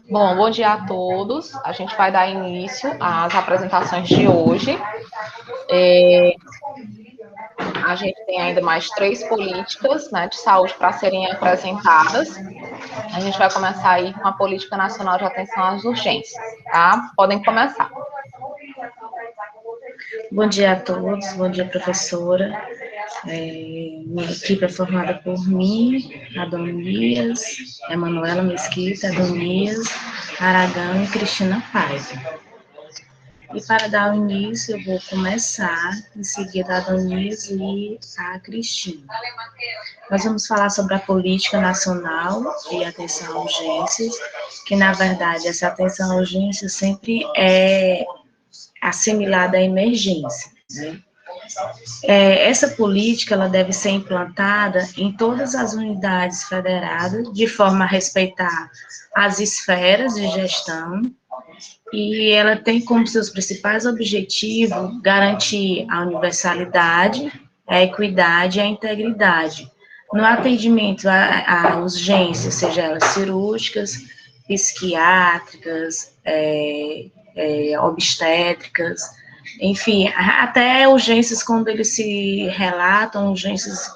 Bom, bom dia a todos. A gente vai dar início às apresentações de hoje. A gente tem ainda mais 3 políticas, né, de saúde para serem apresentadas. A gente vai começar aí com a Política Nacional de Atenção às Urgências, tá? Podem começar. Bom dia a todos, bom dia, professora. Minha equipe é formada por mim, Adonias, Emanuela Mesquita, Adonias, Aragão e Cristina Paiva. E para dar o início, eu vou começar, em seguida a Adonias e a Cristina. Nós vamos falar sobre a Política Nacional de Atenção a Urgências, que, na verdade, essa atenção a urgências sempre é assimilada à emergência, né? Essa política ela deve ser implantada em todas as unidades federadas, de forma a respeitar as esferas de gestão, e ela tem como seus principais objetivos garantir a universalidade, a equidade e a integridade no atendimento a urgências, seja elas cirúrgicas, psiquiátricas, obstétricas, enfim, até urgências quando eles se relatam, urgências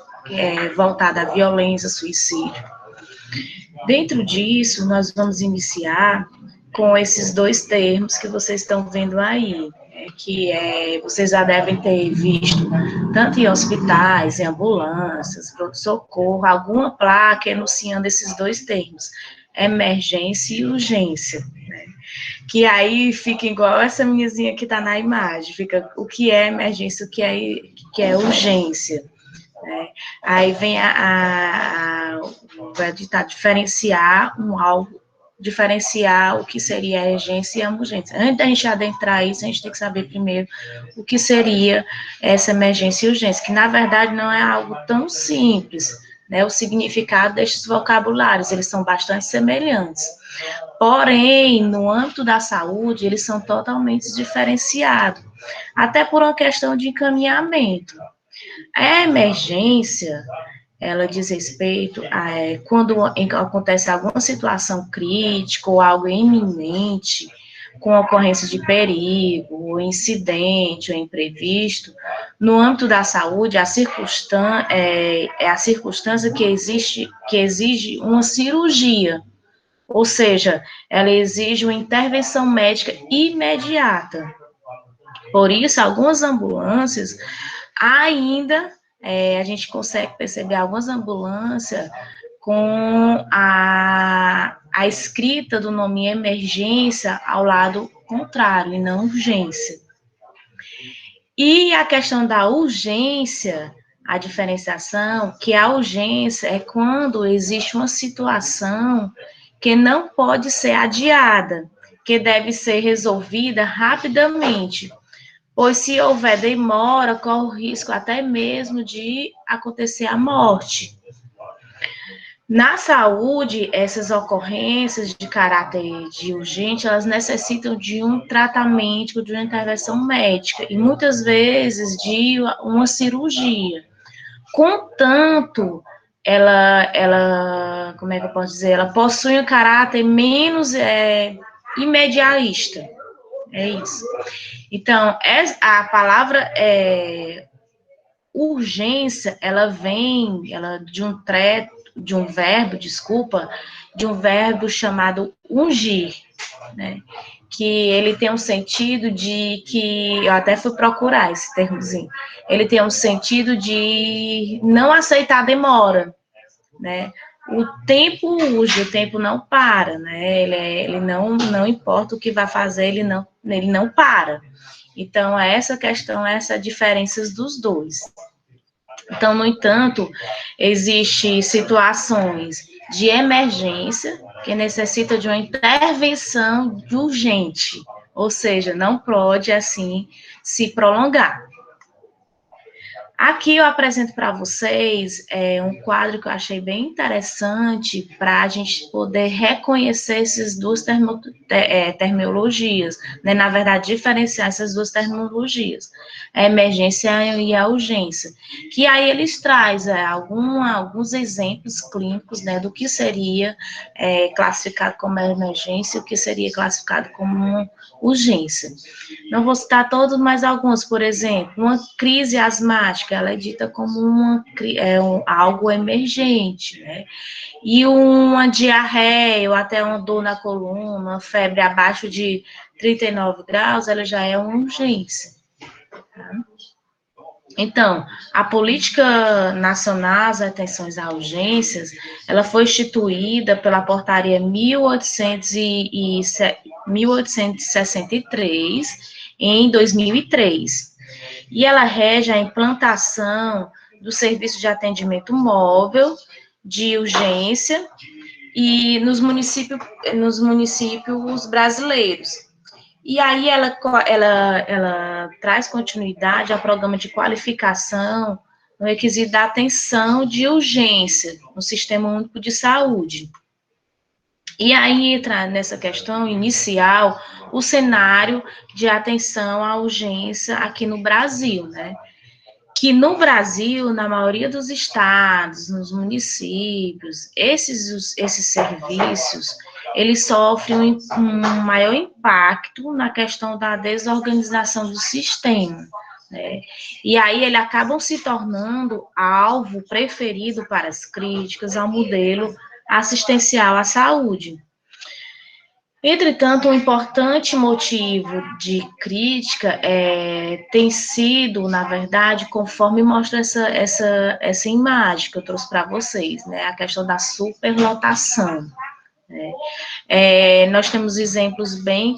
voltadas à violência, suicídio. Dentro disso, nós vamos iniciar com esses 2 termos que vocês estão vendo aí, vocês já devem ter visto, tanto em hospitais, em ambulâncias, pronto-socorro, alguma placa enunciando esses 2 termos, emergência e urgência, né? Que aí fica igual essa menininha que está na imagem, fica o que é emergência, o que é urgência, né? Aí vem vai diferenciar diferenciar o que seria a urgência e a urgência. Antes da gente adentrar isso, a gente tem que saber primeiro o que seria essa emergência e urgência, que na verdade não é algo tão simples, né? O significado destes vocabulários, eles são bastante semelhantes. Porém, no âmbito da saúde, eles são totalmente diferenciados, até por uma questão de encaminhamento. A emergência, ela diz respeito a quando acontece alguma situação crítica ou algo iminente, com ocorrência de perigo, ou incidente, ou imprevisto, no âmbito da saúde, a circunstância que exige uma cirurgia, ou seja, ela exige uma intervenção médica imediata. Por isso, algumas ambulâncias ainda a gente consegue perceber algumas ambulâncias com a escrita do nome emergência ao lado contrário, e não urgência. E a questão da urgência, a diferenciação, que a urgência é quando existe uma situação que não pode ser adiada, que deve ser resolvida rapidamente, pois se houver demora, corre o risco até mesmo de acontecer a morte. Na saúde, essas ocorrências de caráter de urgente, elas necessitam de um tratamento, de uma intervenção médica, e muitas vezes de uma cirurgia. Contanto, ela, como é que eu posso dizer, ela possui um caráter menos imediatista. É isso. Então, a palavra urgência, ela vem de um verbo chamado ungir, né? Que ele tem um sentido de que, eu até fui procurar esse termozinho, ele tem um sentido de não aceitar demora, né? O tempo urge, o tempo não para, né? Ele não importa o que vai fazer, ele não para. Então, essa questão, essa diferença dos dois. Então, no entanto, existem situações de emergência que necessita de uma intervenção urgente, ou seja, não pode, assim, se prolongar. Aqui eu apresento para vocês um quadro que eu achei bem interessante para a gente poder reconhecer essas duas terminologias, né? Na verdade, diferenciar essas duas terminologias, a emergência e a urgência. Que aí eles trazem alguns exemplos clínicos, né, do que seria classificado como emergência e o que seria classificado como urgência. Não vou citar todos, mas alguns. Por exemplo, uma crise asmática, ela é dita como algo emergente, né? E uma diarreia ou até uma dor na coluna, uma febre abaixo de 39 graus, ela já é uma urgência. Tá? Então, a Política Nacional das Atenções a Urgências, ela foi instituída pela Portaria 1863, em 2003, e ela rege a implantação do serviço de atendimento móvel de urgência e nos municípios brasileiros. E aí ela traz continuidade ao programa de qualificação no requisito da atenção de urgência no Sistema Único de Saúde. E aí entra nessa questão inicial o cenário de atenção à urgência aqui no Brasil, né? Que no Brasil, na maioria dos estados, nos municípios, esses serviços, eles sofrem um maior impacto na questão da desorganização do sistema, né? E aí eles acabam se tornando alvo preferido para as críticas ao modelo assistencial à saúde. Entretanto, um importante motivo de crítica tem sido, na verdade, conforme mostra essa imagem que eu trouxe para vocês, né, a questão da superlotação. Né? Nós temos exemplos bem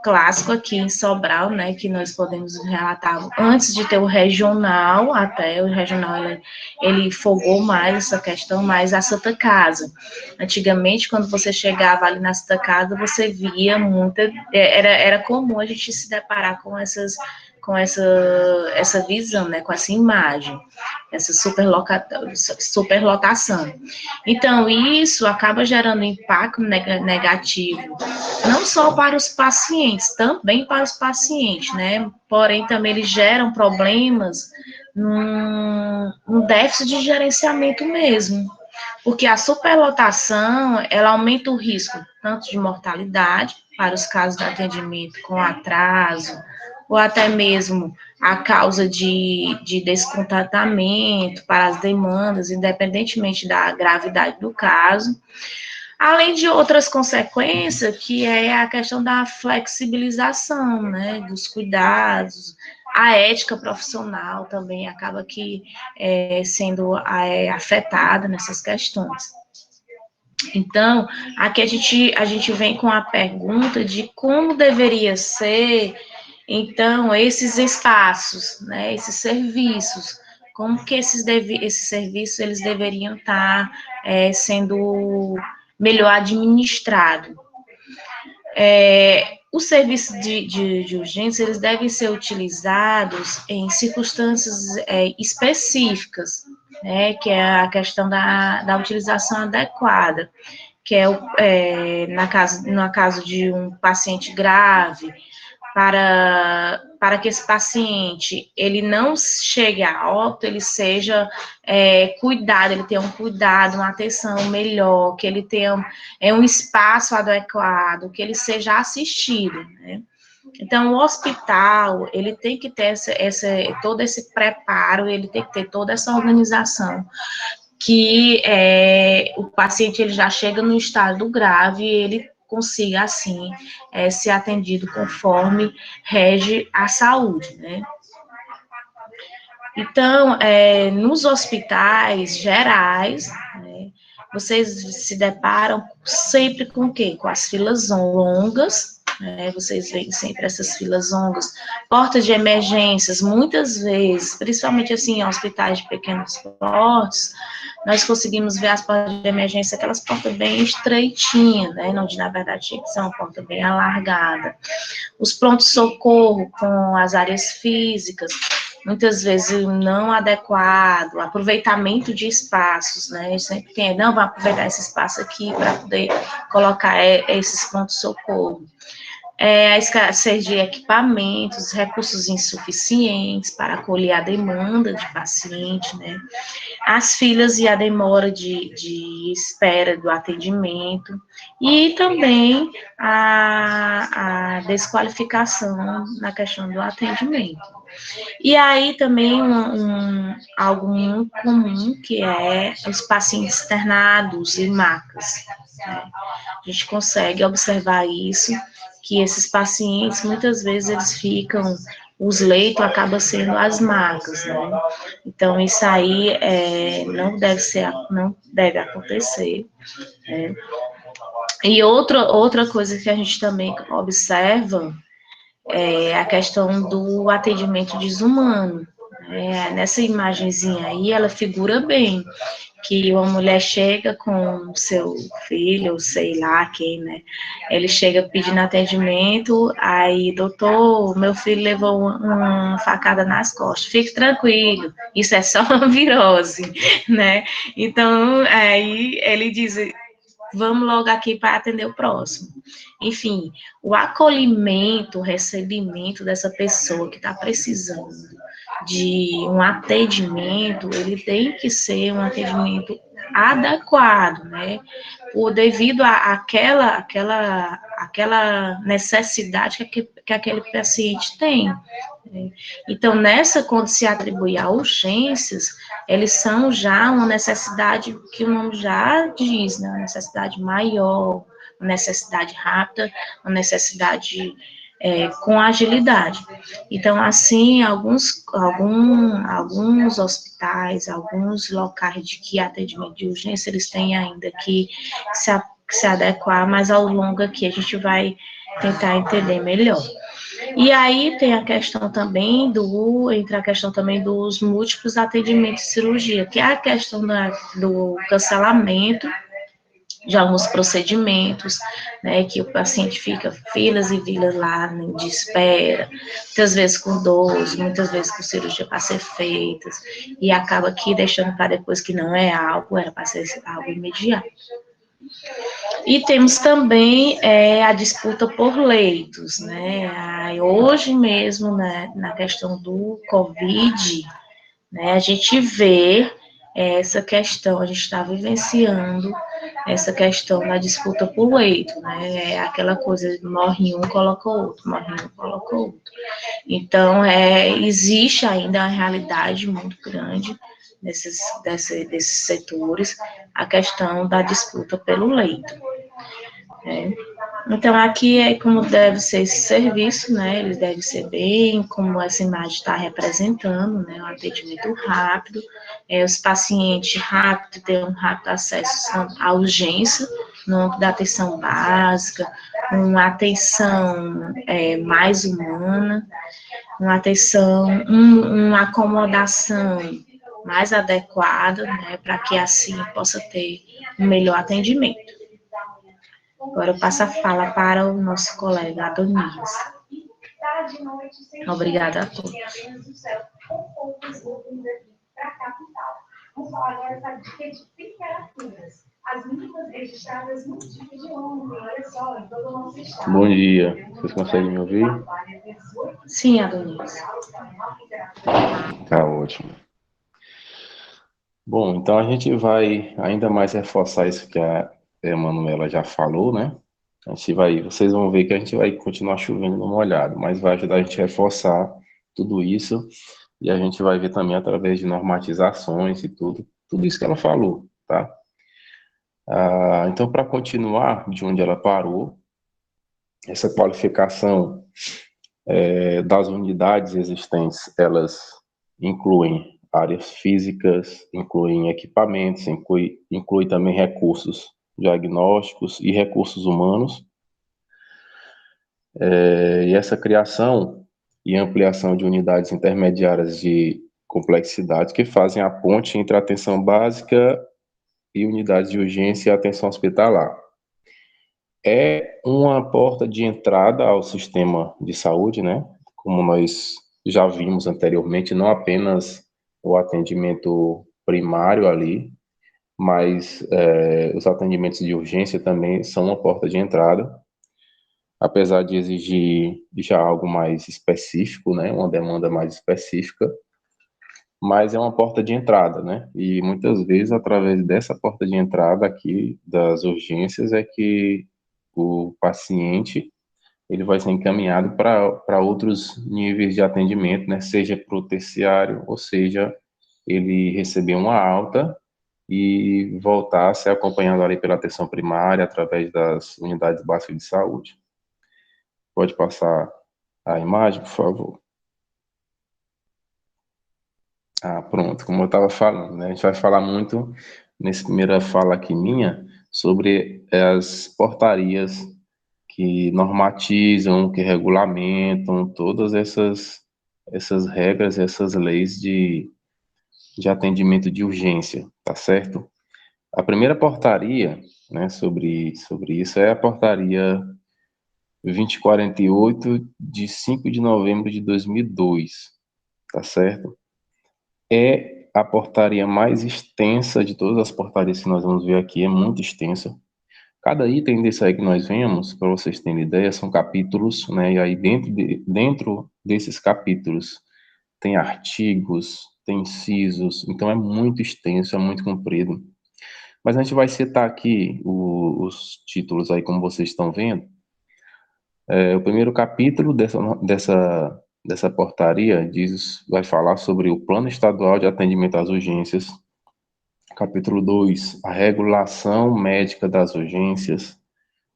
clássicos aqui em Sobral, né, que nós podemos relatar antes de ter o regional, até o regional ele folgou mais essa questão, mais a Santa Casa. Antigamente, quando você chegava ali na Santa Casa, você via era comum a gente se deparar com essa visão, né, com essa imagem, essa superlotação. Então, isso acaba gerando impacto negativo, não só para os pacientes, também para os pacientes, né, porém também eles geram problemas num déficit de gerenciamento mesmo, porque a superlotação, ela aumenta o risco tanto de mortalidade para os casos de atendimento com atraso, ou até mesmo a causa de descontentamento para as demandas, independentemente da gravidade do caso, além de outras consequências, que é a questão da flexibilização, né, dos cuidados, a ética profissional também acaba sendo afetada nessas questões. Então, aqui a gente vem com a pergunta de como deveria ser, então, esses espaços, né, esses serviços, como que esses serviços eles deveriam estar sendo melhor administrados. Os serviços de urgência, eles devem ser utilizados em circunstâncias específicas, né, que é a questão da utilização adequada, que no caso de um paciente grave, para que esse paciente, ele não chegue a óbito, ele seja cuidado, ele tenha um cuidado, uma atenção melhor, que ele tenha um espaço adequado, que ele seja assistido, né? Então, o hospital, ele tem que ter todo esse preparo, ele tem que ter toda essa organização, que o paciente ele já chega no estado grave e ele consiga, assim, ser atendido conforme rege a saúde, né? Então, nos hospitais gerais, né, vocês se deparam sempre com o quê? Com as filas longas, né? Vocês veem sempre essas filas longas, portas de emergências, muitas vezes, principalmente assim, em hospitais de pequenos portes, nós conseguimos ver as portas de emergência, aquelas portas bem estreitinhas, né, onde na verdade tinha que ser uma porta bem alargada. Os prontos-socorro com as áreas físicas, muitas vezes não adequado, aproveitamento de espaços, né? Sempre tem, não, vai aproveitar esse espaço aqui para poder colocar esses pontos-socorro. A escassez de equipamentos, recursos insuficientes para acolher a demanda de paciente, né? As filas e a demora de espera do atendimento, e também a desqualificação na questão do atendimento. E aí também algo muito comum, que é os pacientes internados em macas, né? A gente consegue observar isso, que esses pacientes, muitas vezes, eles ficam, os leitos acabam sendo as macas, né? Então, isso aí não deve acontecer, né? E outra coisa que a gente também observa é a questão do atendimento desumano. Nessa imagenzinha aí, ela figura bem, que uma mulher chega com seu filho, ou sei lá quem, né? Ele chega pedindo atendimento, aí, doutor, meu filho levou uma facada nas costas. Fique tranquilo, isso é só uma virose, né? Então, aí ele diz, vamos logo aqui para atender o próximo. Enfim, o acolhimento, o recebimento dessa pessoa que está precisando de um atendimento, ele tem que ser um atendimento adequado, né? Devido àquela necessidade que aquele paciente tem. Então, quando se atribui a urgências, eles são já uma necessidade que o nome já diz, né? Uma necessidade maior, uma necessidade rápida, uma necessidade com agilidade. Então, assim, alguns hospitais, alguns locais de atendimento de urgência, eles têm ainda que se adequar, mas ao longo aqui a gente vai tentar entender melhor. E aí tem a questão também dos múltiplos atendimentos de cirurgia, que é a questão do cancelamento de alguns procedimentos, né, que o paciente fica filas e filas lá de espera, muitas vezes com dores, muitas vezes com cirurgia para ser feitas, e acaba aqui deixando para depois que não é algo, era para ser algo imediato. E temos também a disputa por leitos, né? Hoje mesmo, né, na questão do Covid, né, a gente vê essa questão, a gente está vivenciando essa questão da disputa por leito, né? É aquela coisa, morre um, coloca outro, morre um, coloca outro. Então, existe ainda uma realidade muito grande desses setores, a questão da disputa pelo leito. Então, aqui é como deve ser esse serviço, né? Ele deve ser bem, como essa imagem está representando, né? Um atendimento rápido, os pacientes rápidos têm um rápido acesso à urgência, no âmbito da atenção básica, uma atenção mais humana, uma atenção, uma acomodação mais adequada, né? Para que assim possa ter um melhor atendimento. Agora eu passo a fala para o nosso colega Adonias. Obrigada a todos. Bom dia, vocês conseguem me ouvir? Sim, Adonias. Tá ótimo. Bom, então a gente vai ainda mais reforçar isso que a Emanuela já falou, né? Vocês vão ver que a gente vai continuar chovendo no molhado, mas vai ajudar a gente a reforçar tudo isso, e a gente vai ver também através de normatizações e tudo isso que ela falou, tá? Então, para continuar de onde ela parou, essa qualificação das unidades existentes, elas incluem áreas físicas, incluem equipamentos, inclui também recursos diagnósticos e recursos humanos. E essa criação e ampliação de unidades intermediárias de complexidade que fazem a ponte entre a atenção básica e unidades de urgência e atenção hospitalar. É uma porta de entrada ao sistema de saúde, né? Como nós já vimos anteriormente, não apenas o atendimento primário ali, mas os atendimentos de urgência também são uma porta de entrada, apesar de exigir já algo mais específico, né, uma demanda mais específica, mas é uma porta de entrada, né? E muitas vezes, através dessa porta de entrada aqui das urgências, é que o paciente ele vai ser encaminhado para outros níveis de atendimento, né? Seja para o terciário, ou seja, ele receber uma alta e voltar a ser acompanhado ali pela atenção primária, através das unidades básicas de saúde. Pode passar a imagem, por favor? Ah, pronto, como eu estava falando, né? A gente vai falar muito, nessa primeira fala aqui minha, sobre as portarias que normatizam, que regulamentam todas essas regras, essas leis de atendimento de urgência, tá certo? A primeira portaria, né, sobre isso é a portaria 2048, de 5 de novembro de 2002, tá certo? É a portaria mais extensa de todas as portarias que nós vamos ver aqui, é muito extensa. Cada item desse aí que nós vemos, para vocês terem ideia, são capítulos, né? E aí dentro desses capítulos tem artigos, tem incisos, então é muito extenso, é muito comprido. Mas a gente vai citar aqui os títulos aí, como vocês estão vendo. O primeiro capítulo dessa portaria vai falar sobre o Plano Estadual de Atendimento às Urgências. Capítulo 2, a regulação médica das urgências.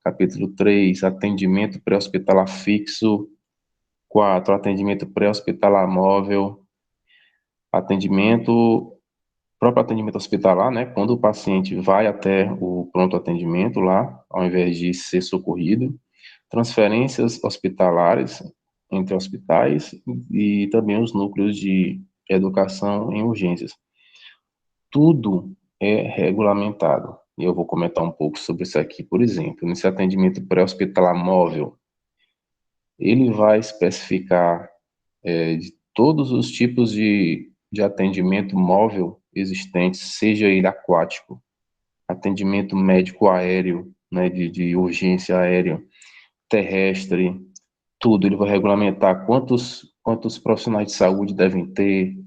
Capítulo 3, atendimento pré-hospitalar fixo. 4, atendimento pré-hospitalar móvel. Próprio atendimento hospitalar, né? Quando o paciente vai até o pronto atendimento lá, ao invés de ser socorrido. Transferências hospitalares entre hospitais e também os núcleos de educação em urgências. Tudo é regulamentado. E eu vou comentar um pouco sobre isso aqui. Por exemplo, nesse atendimento pré-hospitalar móvel, ele vai especificar de todos os tipos de atendimento móvel existentes, seja ele aquático, atendimento médico aéreo, né, de urgência aérea, terrestre, tudo. Ele vai regulamentar quantos profissionais de saúde devem ter,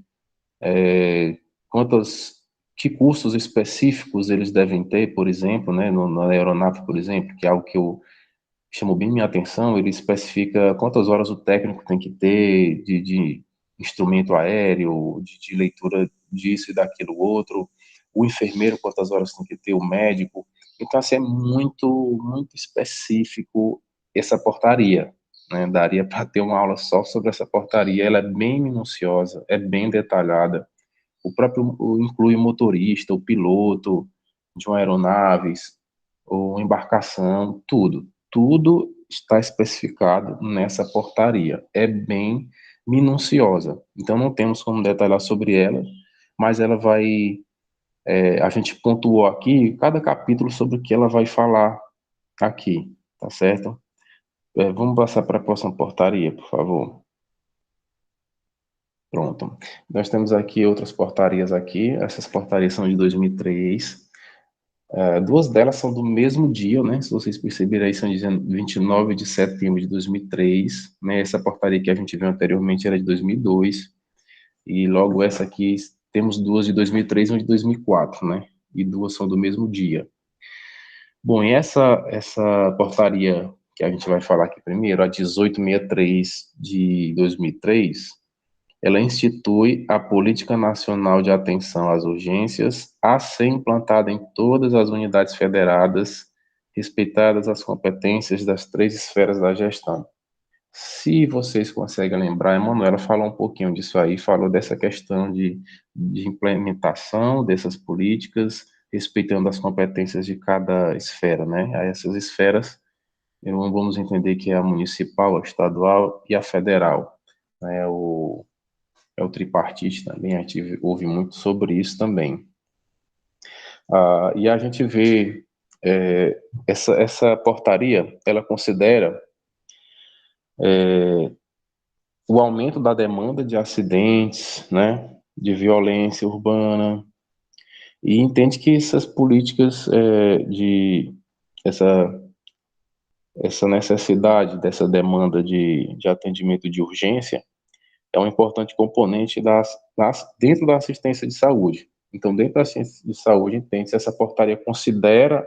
que cursos específicos eles devem ter, por exemplo, né, na aeronave, por exemplo, que é algo que eu chamou bem minha atenção. Ele especifica quantas horas o técnico tem que ter de instrumento aéreo, de leitura disso e daquilo outro, o enfermeiro quantas horas tem que ter, o médico. Então, assim, é muito, muito específico essa portaria, né? Daria para ter uma aula só sobre essa portaria. Ela é bem minuciosa, é bem detalhada. Inclui o motorista, o piloto de uma aeronave, ou embarcação, tudo. Tudo está especificado nessa portaria. É bem minuciosa. Então, não temos como detalhar sobre ela, mas ela vai... a gente pontuou aqui, cada capítulo sobre o que ela vai falar aqui, tá certo? Vamos passar para a próxima portaria, por favor. Pronto. Nós temos aqui outras portarias aqui. Essas portarias são de 2003. Duas delas são do mesmo dia, né? Se vocês perceberem aí, são dizendo 29 de setembro de 2003, né? Essa portaria que a gente viu anteriormente era de 2002, e logo essa aqui temos duas de 2003 e uma de 2004, né? E duas são do mesmo dia. Bom, e essa portaria que a gente vai falar aqui primeiro, a 1863 de 2003, ela institui a Política Nacional de Atenção às Urgências a ser implantada em todas as unidades federadas, respeitadas as competências das três esferas da gestão. Se vocês conseguem lembrar, a Emanuela falou um pouquinho disso aí, falou dessa questão de implementação dessas políticas, respeitando as competências de cada esfera, né? Aí essas esferas, vamos entender que é a municipal, a estadual e a federal, né? É o tripartite também, a gente ouve muito sobre isso também. E a gente vê essa portaria, ela considera o aumento da demanda de acidentes, né, de violência urbana, e entende que essas políticas essa necessidade dessa demanda de atendimento de urgência é um importante componente dentro da assistência de saúde. Então, dentro da assistência de saúde, entende-se essa portaria considera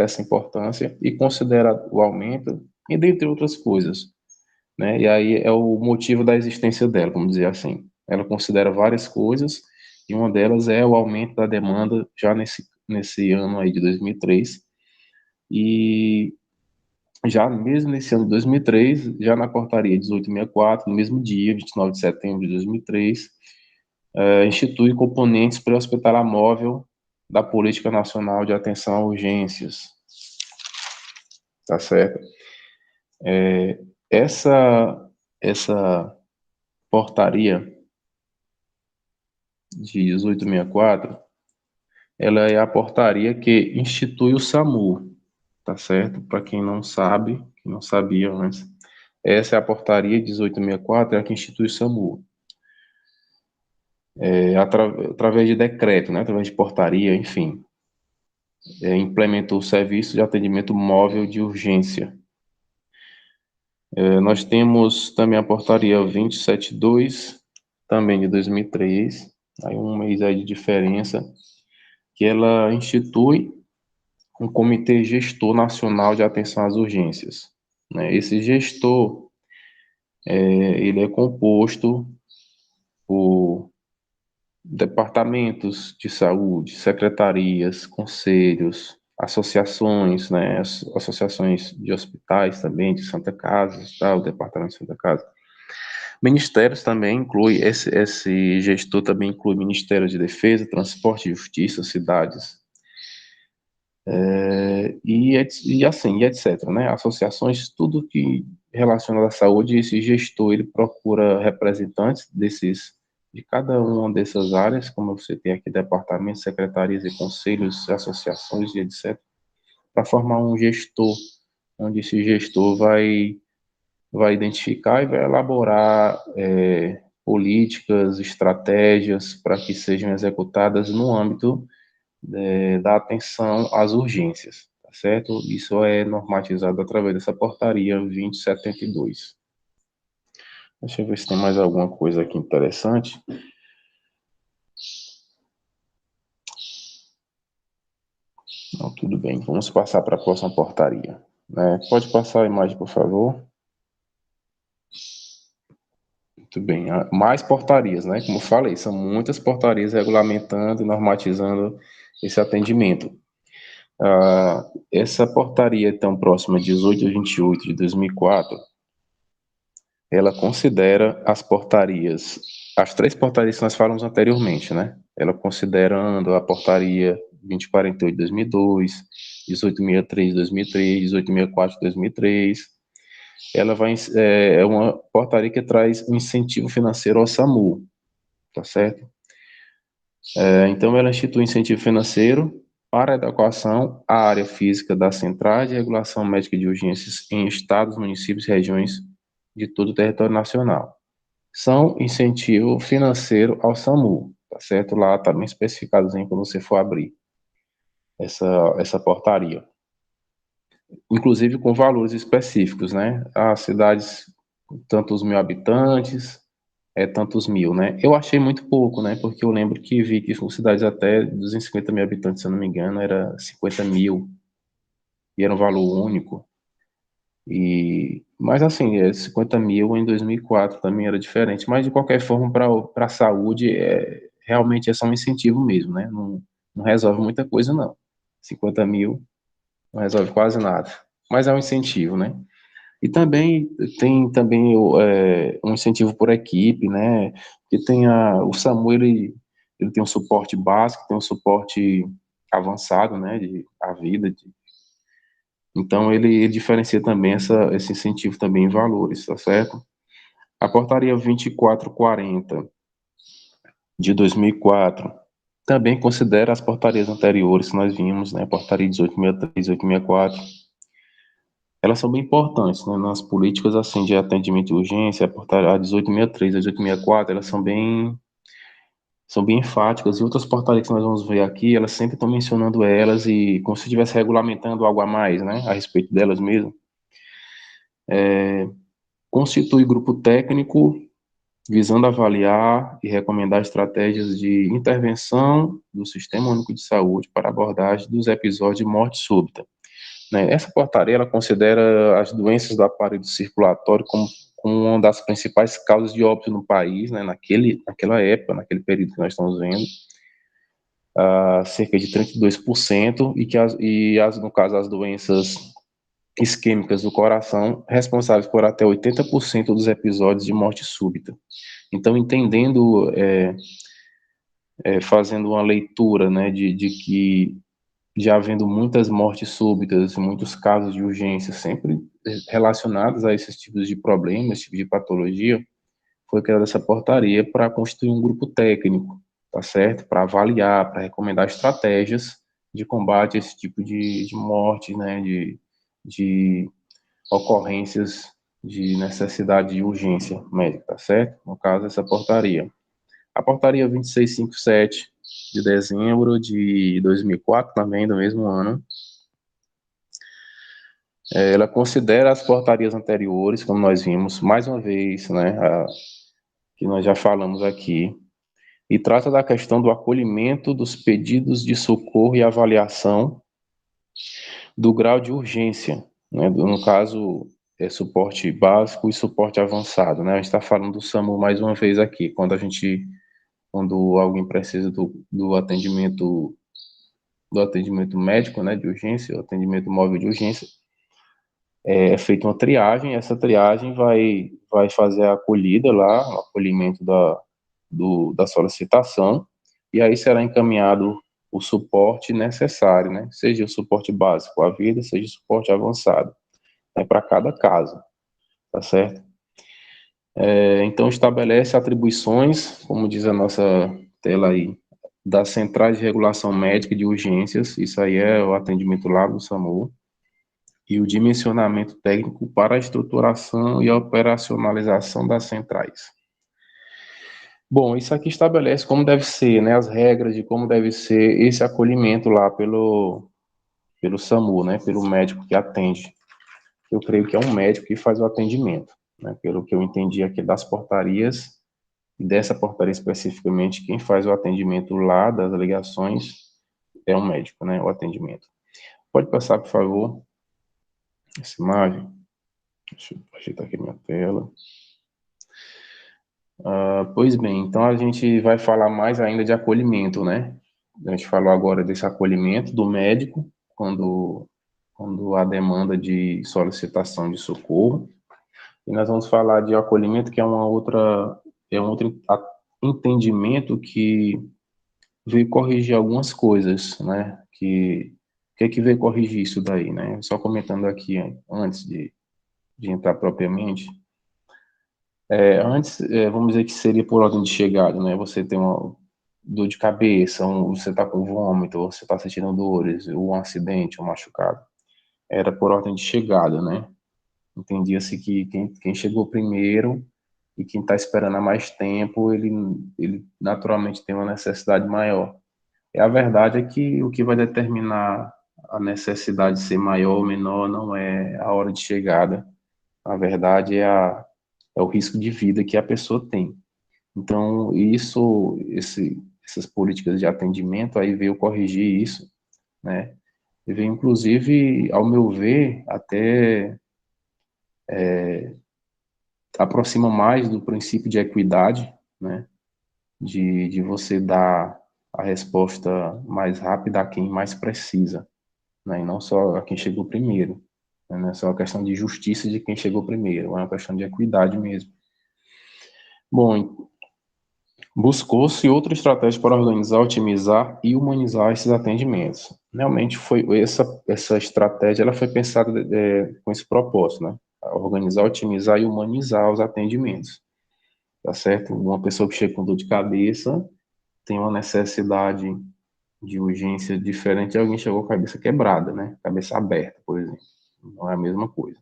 essa importância e considera o aumento, e dentre outras coisas, né? E aí é o motivo da existência dela, vamos dizer assim. Ela considera várias coisas, e uma delas é o aumento da demanda já nesse ano aí de 2003, e já mesmo nesse ano de 2003, já na portaria 1864, no mesmo dia, 29 de setembro de 2003, institui componentes pré-hospitalar móvel da Política Nacional de Atenção a Urgências. Tá certo? Essa portaria de 1864, ela é a portaria que institui o SAMU, tá certo? Para quem não sabe, quem não sabia antes, essa é a portaria 1864, é a que institui o SAMU. Através de decreto, né? Através de portaria, enfim, implementou o serviço de atendimento móvel de urgência. Nós temos também a portaria 272, também de 2003, aí um mês aí de diferença, que ela institui um Comitê Gestor Nacional de Atenção às Urgências, né? Esse gestor, ele é composto por departamentos de saúde, secretarias, conselhos, associações, né? Associações de hospitais também, de Santa Casa, tá? O Departamento de Santa Casa. Ministérios também inclui, esse gestor também inclui Ministério de Defesa, Transporte e Justiça, cidades, e etc, né? Associações, tudo que relaciona à saúde, esse gestor, ele procura representantes de cada uma dessas áreas, como você tem aqui departamentos, secretarias e conselhos, associações e etc, para formar um gestor, onde esse gestor vai identificar e vai elaborar políticas, estratégias para que sejam executadas no âmbito da atenção às urgências, tá certo? Isso é normatizado através dessa portaria 2072. Deixa eu ver se tem mais alguma coisa aqui interessante. Não, tudo bem, vamos passar para a próxima portaria, né? Pode passar a imagem, por favor. Muito bem, mais portarias, né? Como eu falei, são muitas portarias regulamentando e normatizando esse atendimento. Essa portaria tão próxima, 1828 de 2004, ela considera as três portarias que nós falamos anteriormente, né? Ela considerando a portaria 2048 de 2002, 1863 de 2003, 1864 de 2003, ela é uma portaria que traz um incentivo financeiro ao SAMU, tá certo? Então, ela institui incentivo financeiro para a adequação à área física das centrais de regulação médica de urgências em estados, municípios e regiões de todo o território nacional. São incentivo financeiro ao SAMU, tá certo? Lá está bem especificadozinho quando você for abrir essa portaria. Inclusive com valores específicos, né? As cidades, tantos mil habitantes, tantos mil, né? Eu achei muito pouco, né? Porque eu lembro que vi que são cidades até 250 mil habitantes, se eu não me engano, era 50 mil, e era um valor único. Mas assim, 50 mil em 2004 também era diferente, mas de qualquer forma, para a saúde, realmente é só um incentivo mesmo, né? Não resolve muita coisa, não. 50 mil não resolve quase nada, mas é um incentivo, né? E também tem também um incentivo por equipe, né? Que tem o SAMU, ele tem um suporte básico, tem um suporte avançado, né? A vida. Então, ele diferencia também esse incentivo também em valores, tá certo? A portaria 2440 de 2004 também considera as portarias anteriores que nós vimos, né? Portaria 1863, 1864. elas são bem importantes, né? Nas políticas, assim, de atendimento de urgência, a portaria 1863, a 1864, elas são bem enfáticas, e outras portarias que nós vamos ver aqui, elas sempre estão mencionando elas, e como se estivesse regulamentando algo a mais, né, a respeito delas mesmo. Constitui grupo técnico visando avaliar e recomendar estratégias de intervenção do Sistema Único de Saúde para abordagem dos episódios de morte súbita, né? Essa portaria, ela considera as doenças do aparelho circulatório como uma das principais causas de óbito no país, né, naquela época, naquele período que nós estamos vendo, cerca de 32%, no caso, as doenças isquêmicas do coração, responsáveis por até 80% dos episódios de morte súbita. Então, entendendo, fazendo uma leitura, né, de que já havendo muitas mortes súbitas, muitos casos de urgência sempre relacionados a esses tipos de problemas, esse tipo de patologia, foi criada essa portaria para constituir um grupo técnico, tá certo? Para avaliar, para recomendar estratégias de combate a esse tipo de morte, né, de ocorrências de necessidade de urgência médica, tá certo? No caso, essa portaria. A portaria 2657, de dezembro de 2004, também do mesmo ano, ela considera as portarias anteriores, como nós vimos, mais uma vez, né, que nós já falamos aqui, e trata da questão do acolhimento dos pedidos de socorro e avaliação do grau de urgência, né, no caso, suporte básico e suporte avançado, né, a gente está falando do SAMU mais uma vez aqui, quando alguém precisa do atendimento médico, né, de urgência, o atendimento móvel de urgência, é feita uma triagem, essa triagem vai fazer a acolhida lá, o acolhimento da solicitação, e aí será encaminhado o suporte necessário, né, seja o suporte básico à vida, seja o suporte avançado, né, para cada caso, tá certo? Então estabelece atribuições, como diz a nossa tela aí, das centrais de regulação médica de urgências, isso aí é o atendimento lá do SAMU, e o dimensionamento técnico para a estruturação e a operacionalização das centrais. Bom, isso aqui estabelece como deve ser, né, as regras de como deve ser esse acolhimento lá pelo SAMU, né, pelo médico que atende. Eu creio que é um médico que faz o atendimento, né, pelo que eu entendi aqui das portarias, e dessa portaria especificamente, quem faz o atendimento lá das ligações é um médico, né, o atendimento. Pode passar, por favor, essa imagem. Deixa eu ajeitar aqui minha tela. Pois bem, então a gente vai falar mais ainda de acolhimento, né? A gente falou agora desse acolhimento do médico, quando há demanda de solicitação de socorro. E nós vamos falar de acolhimento, que é um outro entendimento que veio corrigir algumas coisas, né? O que é que veio corrigir isso daí, né? Só comentando aqui, antes de entrar propriamente. Antes, vamos dizer que seria por ordem de chegada, né? Você tem uma dor de cabeça, você está com vômito, você está sentindo dores, um acidente, um machucado. Era por ordem de chegada, né? Entendia-se que quem chegou primeiro e quem está esperando há mais tempo, ele naturalmente tem uma necessidade maior. E a verdade é que o que vai determinar a necessidade de ser maior ou menor não é a hora de chegada. A verdade é o risco de vida que a pessoa tem. Então, essas políticas de atendimento aí veio corrigir isso, né? E veio, inclusive, ao meu ver, até aproxima mais do princípio de equidade, né? De você dar a resposta mais rápida a quem mais precisa, né? E não só a quem chegou primeiro. Né? Não é só uma questão de justiça de quem chegou primeiro, é uma questão de equidade mesmo. Bom, buscou-se outra estratégia para organizar, otimizar e humanizar esses atendimentos. Realmente foi essa estratégia, ela foi pensada com esse propósito, né? Organizar, otimizar e humanizar os atendimentos, tá certo? Uma pessoa que chega com dor de cabeça tem uma necessidade de urgência diferente de alguém que chegou com a cabeça quebrada, né? Cabeça aberta, por exemplo. não é a mesma coisa.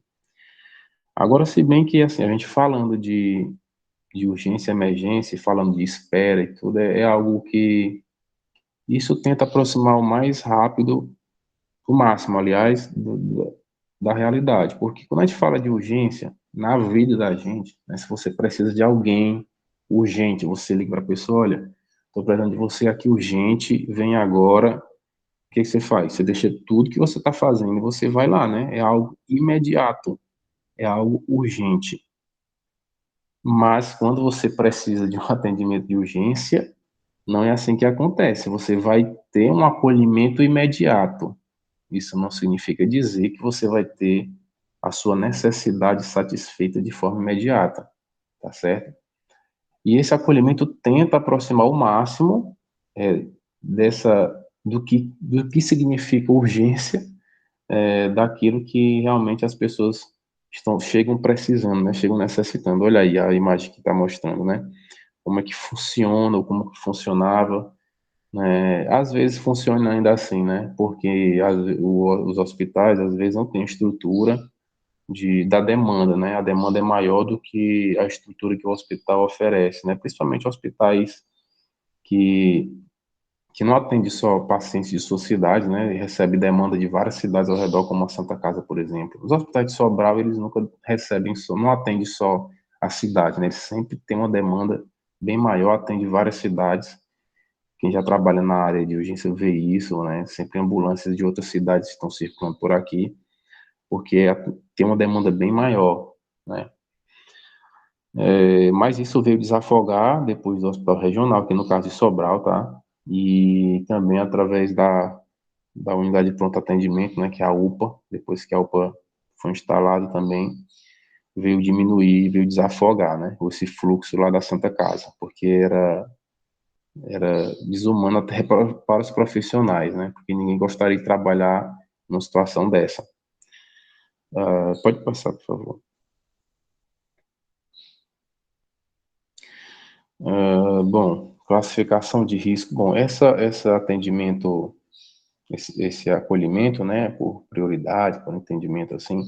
Agora, se bem que, assim, a gente falando de urgência, emergência, falando de espera e tudo, é algo que isso tenta aproximar o mais rápido, o máximo, aliás, da realidade. Porque quando a gente fala de urgência, na vida da gente, né, se você precisa de alguém urgente, você liga para a pessoa, olha, estou precisando de você aqui urgente, vem agora. O que você faz? Você deixa tudo que você está fazendo e você vai lá, né? É algo imediato, é algo urgente. Mas quando você precisa de um atendimento de urgência, não é assim que acontece. Você vai ter um acolhimento imediato. Isso não significa dizer que você vai ter a sua necessidade satisfeita de forma imediata, tá certo? E esse acolhimento tenta aproximar o máximo dessa do que significa urgência, daquilo que realmente as pessoas chegam precisando, né? Chegam necessitando. Olha aí a imagem que está mostrando, né? Como é que funciona, ou como que funcionava. Às vezes funciona ainda assim, né? Porque os hospitais, às vezes, não têm estrutura da demanda, né? A demanda é maior do que a estrutura que o hospital oferece, né? Principalmente hospitais que, que não atendem só pacientes de sua cidade, né? E recebe demanda de várias cidades ao redor, como a Santa Casa, por exemplo. Os hospitais de Sobral, eles nunca recebem só, não atendem só a cidade, né? Eles sempre têm uma demanda bem maior, atende várias cidades. Quem já trabalha na área de urgência vê isso, né? Sempre ambulâncias de outras cidades estão circulando por aqui, porque tem uma demanda bem maior, né? Mas isso veio desafogar depois do hospital regional, que no caso de Sobral, tá? E também através da unidade de pronto atendimento, né? Que é a UPA, depois que a UPA foi instalada também, veio diminuir, veio desafogar, né? Esse fluxo lá da Santa Casa, porque era desumano até para os profissionais, né? Porque ninguém gostaria de trabalhar numa situação dessa. Pode passar, por favor. Bom, classificação de risco. Bom, esse atendimento, esse acolhimento, né, por prioridade, por entendimento assim,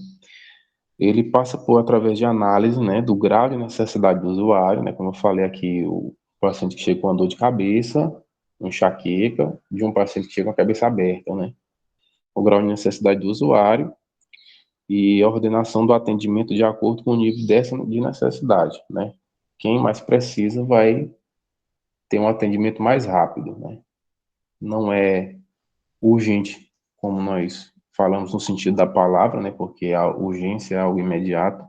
ele passa por através de análise, né, do grau de necessidade do usuário, né, como eu falei aqui, o paciente que chega com uma dor de cabeça, enxaqueca, de um paciente que chega com a cabeça aberta, né, o grau de necessidade do usuário e a ordenação do atendimento de acordo com o nível dessa de necessidade, né. Quem mais precisa vai ter um atendimento mais rápido, né. Não é urgente, como nós falamos no sentido da palavra, né, porque a urgência é algo imediato,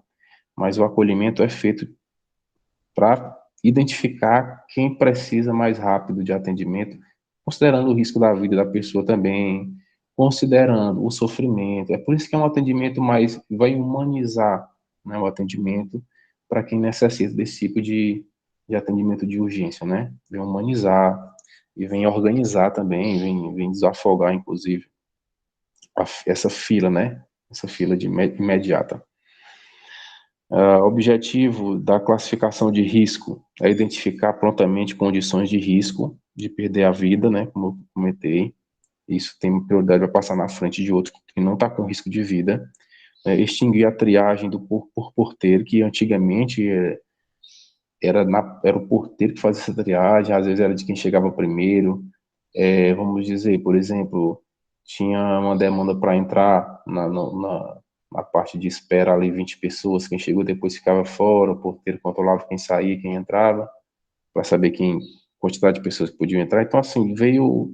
mas o acolhimento é feito para identificar quem precisa mais rápido de atendimento, considerando o risco da vida da pessoa também, considerando o sofrimento. É por isso que é um atendimento mais, vai humanizar, né, o atendimento para quem necessita desse tipo de atendimento de urgência, né? Vem humanizar e vem organizar também, vem desafogar, inclusive, essa fila, né? Essa fila de imediata. Objetivo da classificação de risco é identificar prontamente condições de risco de perder a vida, né, como eu comentei. Isso tem prioridade para passar na frente de outro que não está com risco de vida. Extinguir a triagem por porteiro, que antigamente era o porteiro que fazia essa triagem, às vezes era de quem chegava primeiro. Vamos dizer, por exemplo, tinha uma demanda para entrar na parte de espera ali, 20 pessoas, quem chegou depois ficava fora, o porteiro controlava quem saía, quem entrava, para saber quantidade de pessoas que podiam entrar. Então, assim, veio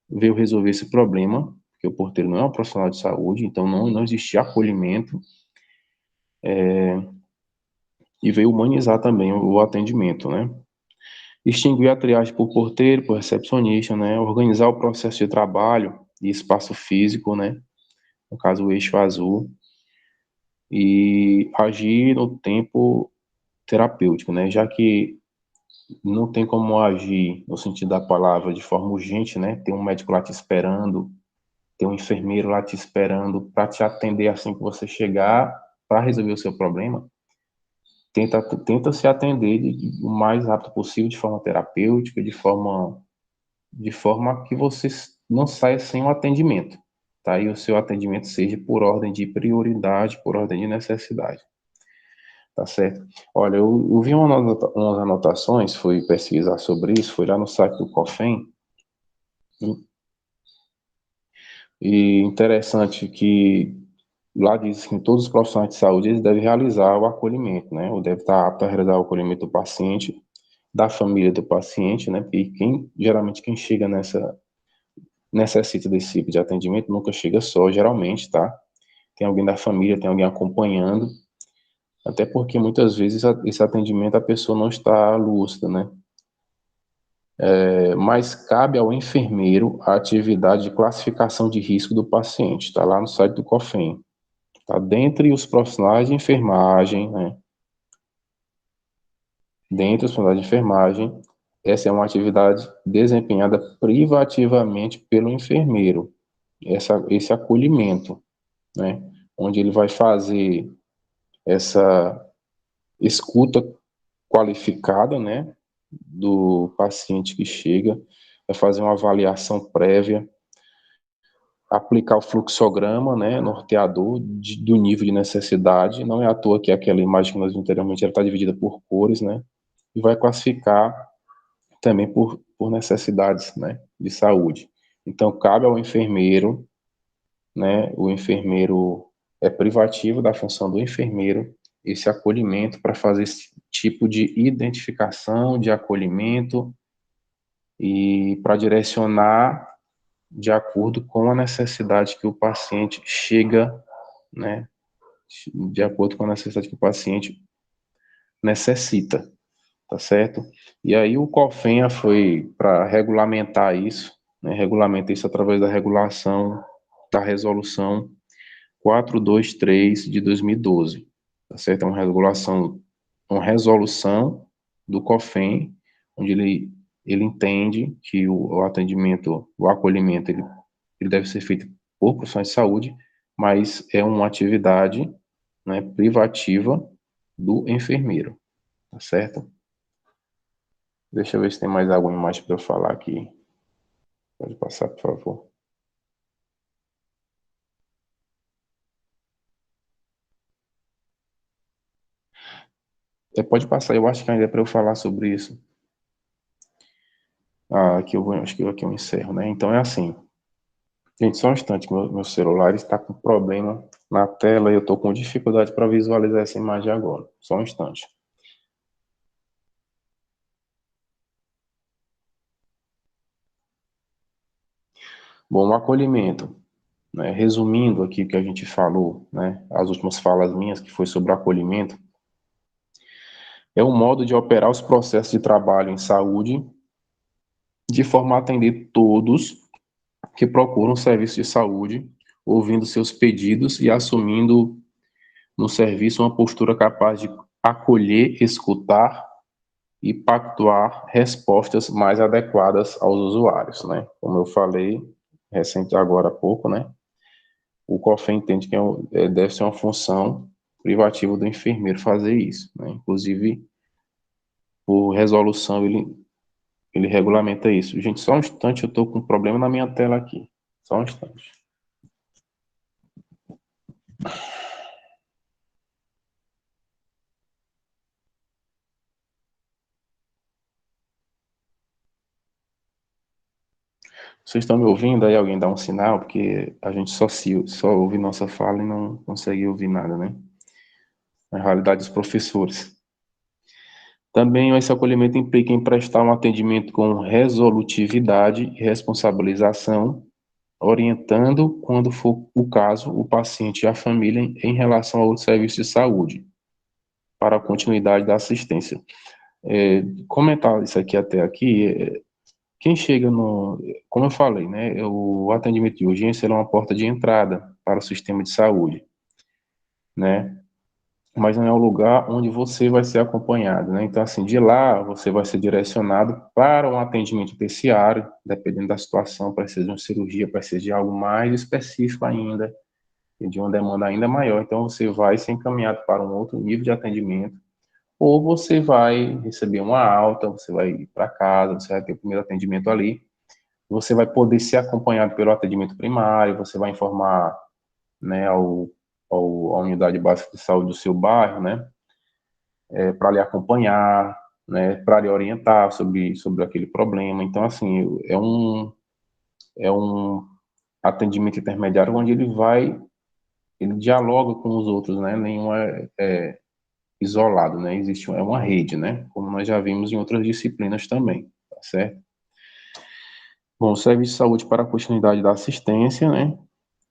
resolver esse problema, porque o porteiro não é um profissional de saúde, então não existia acolhimento, e veio humanizar também o atendimento, né? Extinguir a triagem por porteiro, por recepcionista, né? Organizar o processo de trabalho e espaço físico, né? No caso, o eixo azul, e agir no tempo terapêutico, né? Já que não tem como agir no sentido da palavra de forma urgente, né? Tem um médico lá te esperando, tem um enfermeiro lá te esperando para te atender assim que você chegar para resolver o seu problema. Tenta se atender o mais rápido possível, de forma terapêutica, de forma que você não saia sem o atendimento, tá? E o seu atendimento seja por ordem de prioridade, por ordem de necessidade. Tá certo? Olha, eu vi umas anotações, fui pesquisar sobre isso, fui lá no site do COFEM, e interessante que lá diz que todos os profissionais de saúde eles devem realizar o acolhimento, né? Ou deve estar apto a realizar o acolhimento do paciente, da família do paciente, né? E geralmente quem chega necessita desse tipo de atendimento nunca chega só, geralmente, tá? Tem alguém da família, tem alguém acompanhando, até porque muitas vezes esse atendimento a pessoa não está lúcida, né? Mas cabe ao enfermeiro a atividade de classificação de risco do paciente, está lá no site do COFEM. Tá? Dentre os profissionais de enfermagem, né? Dentre os profissionais de enfermagem, essa é uma atividade desempenhada privativamente pelo enfermeiro, esse acolhimento, né? Onde ele vai fazer essa escuta qualificada, né? Do paciente que chega, vai fazer uma avaliação prévia, aplicar o fluxograma, né, norteador do nível de necessidade. Não é à toa que aquela imagem que nós vimos anteriormente está dividida por cores, né, e vai classificar também por necessidades, né, de saúde. Então, cabe ao enfermeiro, né, o enfermeiro é privativo da função do enfermeiro esse acolhimento para fazer esse tipo de identificação, de acolhimento e para direcionar de acordo com a necessidade que o paciente chega, né, de acordo com a necessidade que o paciente necessita, tá certo? E aí o COFENA foi para regulamentar isso, né, regulamenta isso através da regulação da resolução 423 de 2012, tá certo? É uma resolução do COFEN, onde ele entende que o atendimento, o acolhimento, ele deve ser feito por profissionais de saúde, mas é uma atividade, né, privativa do enfermeiro, tá certo? Deixa eu ver se tem mais alguma imagem para eu falar aqui. Pode passar, por favor. Pode passar, eu acho que ainda é para eu falar sobre isso. Acho que aqui eu encerro, né? Então é assim. Gente, só um instante, meu celular está com problema na tela e eu estou com dificuldade para visualizar essa imagem agora. Só um instante. Bom, o acolhimento, né? Resumindo aqui o que a gente falou, né? As últimas falas minhas, que foi sobre o acolhimento, é um modo de operar os processos de trabalho em saúde de forma a atender todos que procuram serviço de saúde, ouvindo seus pedidos e assumindo no serviço uma postura capaz de acolher, escutar e pactuar respostas mais adequadas aos usuários, né? Como eu falei recente agora há pouco, né? O COFEN entende que deve ser uma função privativa do enfermeiro fazer isso, né? Inclusive, por resolução, ele regulamenta isso. Gente, só um instante, eu estou com um problema na minha tela aqui. Só um instante. Vocês estão me ouvindo? Aí alguém dá um sinal, porque a gente só ouve nossa fala e não consegue ouvir nada, né? Na realidade, os professores. Também esse acolhimento implica em prestar um atendimento com resolutividade e responsabilização, orientando, quando for o caso, o paciente e a família em relação ao serviço de saúde, para a continuidade da assistência. Comentar isso aqui até aqui, quem chega como eu falei, né, o atendimento de urgência é uma porta de entrada para o sistema de saúde, né? Mas não é o lugar onde você vai ser acompanhado, né? Então, assim, de lá você vai ser direcionado para um atendimento terciário, dependendo da situação, precisa de uma cirurgia, precisa de algo mais específico ainda, e de uma demanda ainda maior. Então, você vai ser encaminhado para um outro nível de atendimento, ou você vai receber uma alta, você vai ir para casa, você vai ter o primeiro atendimento ali, você vai poder ser acompanhado pelo atendimento primário, você vai informar, né, a unidade básica de saúde do seu bairro, né, para lhe acompanhar, né, para lhe orientar sobre aquele problema. Então, assim, é um atendimento intermediário onde ele dialoga com os outros, né, nenhum é isolado, né, é uma rede, né, como nós já vimos em outras disciplinas também, tá certo? Bom, o serviço de saúde para a continuidade da assistência, né,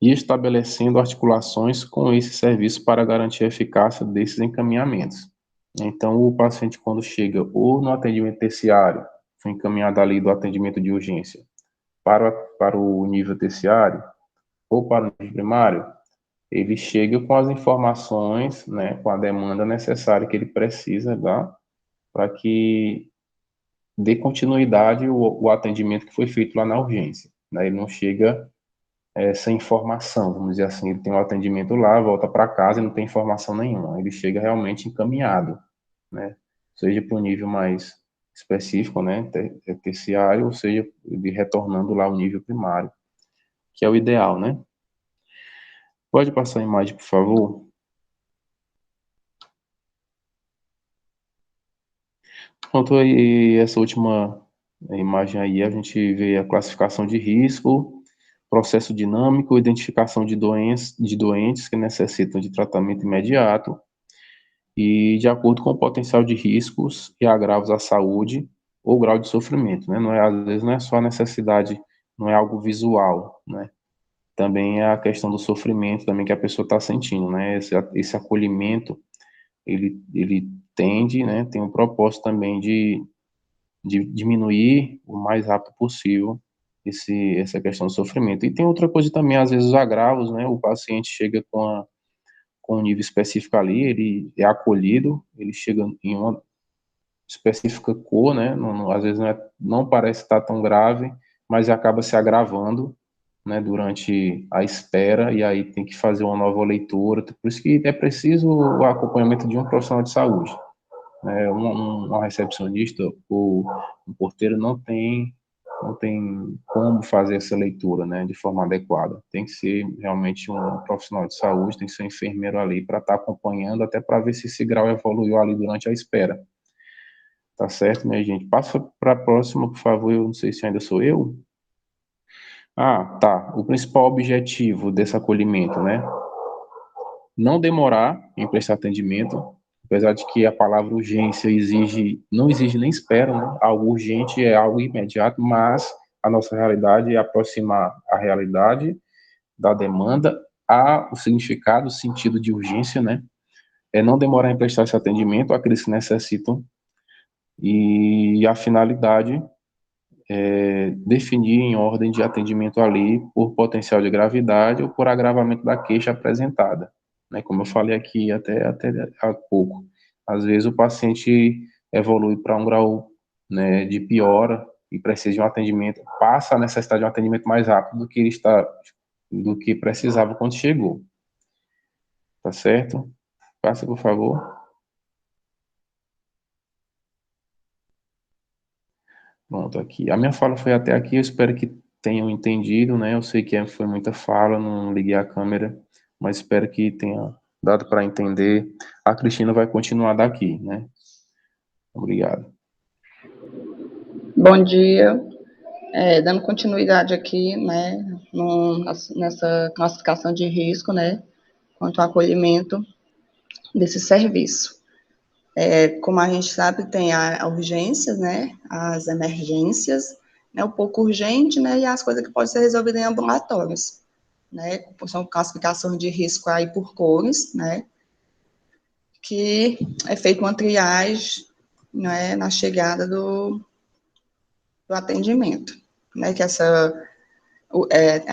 e estabelecendo articulações com esse serviço para garantir a eficácia desses encaminhamentos. Então, o paciente, quando chega ou no atendimento terciário, foi encaminhado ali do atendimento de urgência para o nível terciário ou para o nível primário, ele chega com as informações, né, com a demanda necessária que ele precisa, tá, para que dê continuidade o atendimento que foi feito lá na urgência. Né? Ele não chega sem informação, vamos dizer assim, ele tem um atendimento lá, volta para casa e não tem informação nenhuma. Ele chega realmente encaminhado, né? Seja para um nível mais específico, né, terciário, ou seja, ele retornando lá ao nível primário, que é o ideal, né? Pode passar a imagem, por favor? Pronto, aí essa última imagem aí, a gente vê a classificação de risco, processo dinâmico, identificação de doentes que necessitam de tratamento imediato e de acordo com o potencial de riscos e agravos à saúde ou grau de sofrimento, né? Às vezes não é só a necessidade, não é algo visual, né? Também é a questão do sofrimento também que a pessoa está sentindo, né? Esse acolhimento, ele tende, né? Tem um propósito também de diminuir o mais rápido possível essa questão do sofrimento. E tem outra coisa também, às vezes os agravos, né? O paciente chega com um nível específico ali, ele é acolhido, ele chega em uma específica cor, né? Às vezes não parece estar tão grave, mas acaba se agravando, né, durante a espera, e aí tem que fazer uma nova leitura. Por isso que é preciso o acompanhamento de um profissional de saúde. Uma recepcionista ou um porteiro não tem como fazer essa leitura, né, de forma adequada. Tem que ser realmente um profissional de saúde, tem que ser um enfermeiro ali para estar acompanhando, até para ver se esse grau evoluiu ali durante a espera. Tá certo, minha gente? Passa para a próxima, por favor. Eu não sei se ainda sou eu. Ah, tá. O principal objetivo desse acolhimento, né? Não demorar em prestar atendimento, apesar de que a palavra urgência não exige nem espera, né? Algo urgente é algo imediato, mas a nossa realidade é aproximar a realidade da demanda ao significado, o sentido de urgência, né? É não demorar em prestar esse atendimento àqueles que necessitam, e a finalidade é definir em ordem de atendimento ali por potencial de gravidade ou por agravamento da queixa apresentada. Né? Como eu falei aqui até há pouco, às vezes o paciente evolui para um grau, né, de piora e precisa de um atendimento, passa a necessidade de um atendimento mais rápido do que precisava quando chegou. Tá certo? Passa, por favor. Pronto, aqui. A minha fala foi até aqui, eu espero que tenham entendido, né? Eu sei que foi muita fala, não liguei a câmera, mas espero que tenha dado para entender. A Cristina vai continuar daqui, né? Obrigado. Bom dia. Dando continuidade aqui, né, nessa classificação de risco, né, quanto ao acolhimento desse serviço. Como a gente sabe, tem a urgências, né, as emergências, né, o pouco urgente, né, e as coisas que podem ser resolvidas em ambulatórios, né, são classificações de risco aí por cores, né, que é feita uma triagem, né, na chegada do atendimento, né, que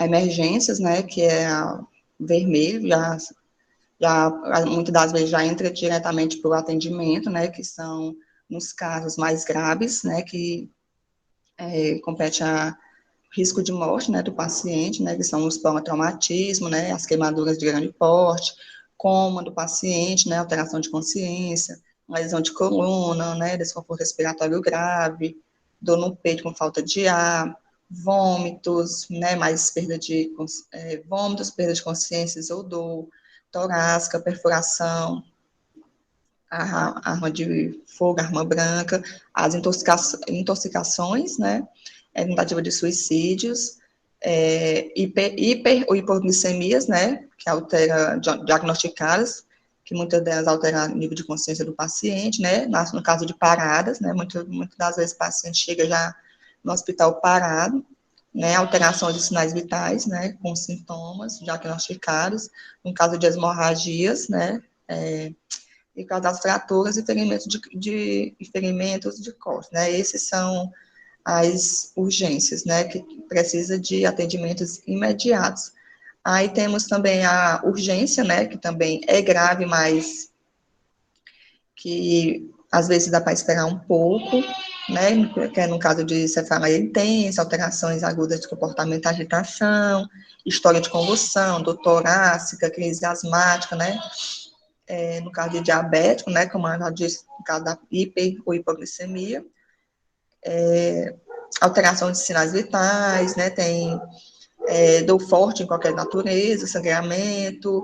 emergências, né, que é a vermelho, já muitas das vezes já entra diretamente para o atendimento, né, que são nos casos mais graves, né, que compete a risco de morte, né, do paciente, né, que são os traumatismos, né, as queimaduras de grande porte, coma do paciente, né, alteração de consciência, lesão de coluna, né, desconforto respiratório grave, dor no peito com falta de ar, vômitos, né, mais vômitos, perda de consciência ou dor, torácica, perfuração, a arma de fogo, a arma branca, as intoxicações, né, tentativa de suicídios, hiper ou hipoglicemias, né, que diagnosticadas, que muitas delas alteram o nível de consciência do paciente, né, no caso de paradas, né, muitas das vezes o paciente chega já no hospital parado, né, alterações de sinais vitais, né, com sintomas diagnosticados, no caso de hemorragias, né, e caso das fraturas e ferimentos de corte, né, esses são as urgências, né, que precisa de atendimentos imediatos. Aí temos também a urgência, né, que também é grave, mas que às vezes dá para esperar um pouco, né, que é no caso de cefaleia intensa, alterações agudas de comportamento, agitação, história de convulsão, dor torácica, crise asmática, né, no caso de diabético, né, como eu já disse, no caso da hiper ou hipoglicemia, alteração de sinais vitais, né, tem dor forte em qualquer natureza, sangramento,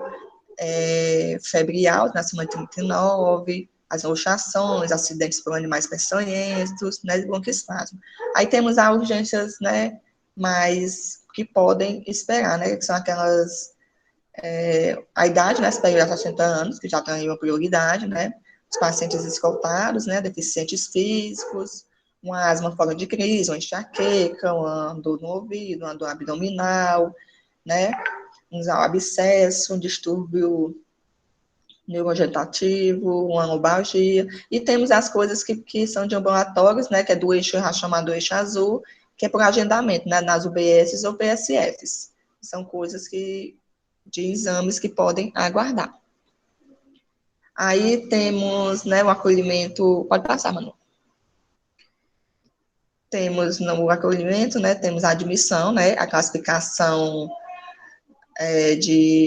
febre alta, acima de 39, as luxações, acidentes por animais peçonhentos, né, bronquiespasmo. Aí temos as urgências, né, mais que podem esperar, né, que são aquelas, a idade, né, superior a 60 anos, que já tem uma prioridade, né, os pacientes escoltados, né, deficientes físicos, uma asma fora de crise, uma enxaqueca, uma dor no ouvido, uma dor abdominal, né, um abscesso, um distúrbio neurovegetativo, uma lombalgia, e temos as coisas que são de ambulatórios, né, que é do eixo chamado eixo azul, que é por agendamento, né, nas UBSs ou PSFs. São coisas de exames que podem aguardar. Aí temos, né, o acolhimento, pode passar, Manu. Temos no acolhimento, né, temos a admissão, né, a classificação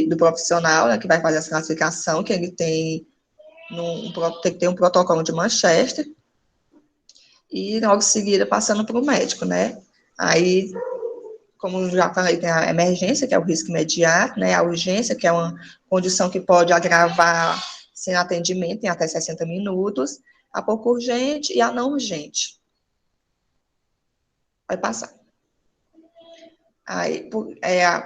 do profissional, né, que vai fazer essa classificação, que ele tem que ter um protocolo de Manchester, e logo em seguida passando para o médico, né? Aí, como já falei, tem a emergência, que é o risco imediato, né? A urgência, que é uma condição que pode agravar sem atendimento em até 60 minutos, a pouco urgente e a não urgente. Vai passar. Aí,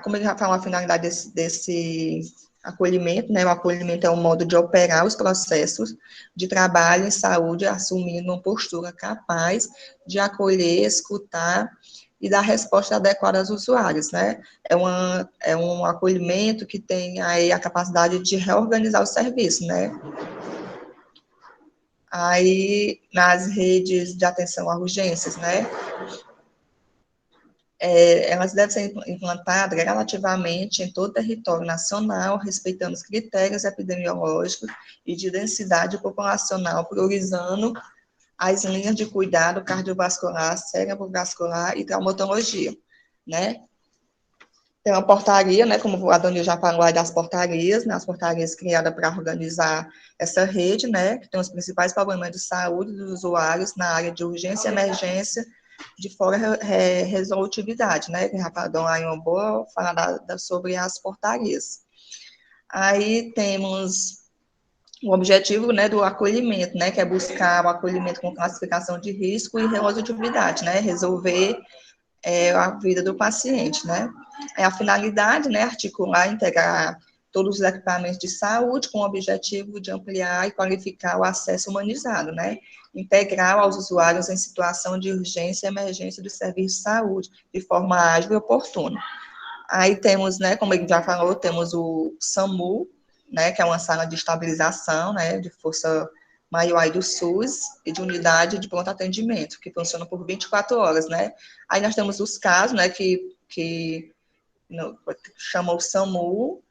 como ele já falou, a finalidade desse acolhimento, né? O acolhimento é um modo de operar os processos de trabalho em saúde, assumindo uma postura capaz de acolher, escutar e dar resposta adequada aos usuários, né? É um acolhimento que tem aí a capacidade de reorganizar o serviço, né? Aí, nas redes de atenção a urgências, né? Elas devem ser implantadas gradativamente em todo o território nacional, respeitando os critérios epidemiológicos e de densidade populacional, priorizando as linhas de cuidado cardiovascular, cerebrovascular e traumatologia, né? Tem uma portaria, né, como a Dani já falou aí das portarias, né, as portarias criadas para organizar essa rede, né, que tem os principais problemas de saúde dos usuários na área de urgência e emergência, de fora resolutividade, né, que Rapadão aí uma boa fala sobre as portarias. Aí temos o objetivo, né, do acolhimento, né, que é buscar o acolhimento com classificação de risco e resolutividade, né, resolver a vida do paciente, né. A finalidade, né, articular, integrar todos os equipamentos de saúde com o objetivo de ampliar e qualificar o acesso humanizado, né, integral aos usuários em situação de urgência e emergência do serviço de saúde, de forma ágil e oportuna. Aí temos, né, como ele já falou, temos o SAMU, né, que é uma sala de estabilização, né, de força maior aí do SUS e de unidade de pronto atendimento, que funciona por 24 horas, né. Aí nós temos os casos, né, que chama o SAMU,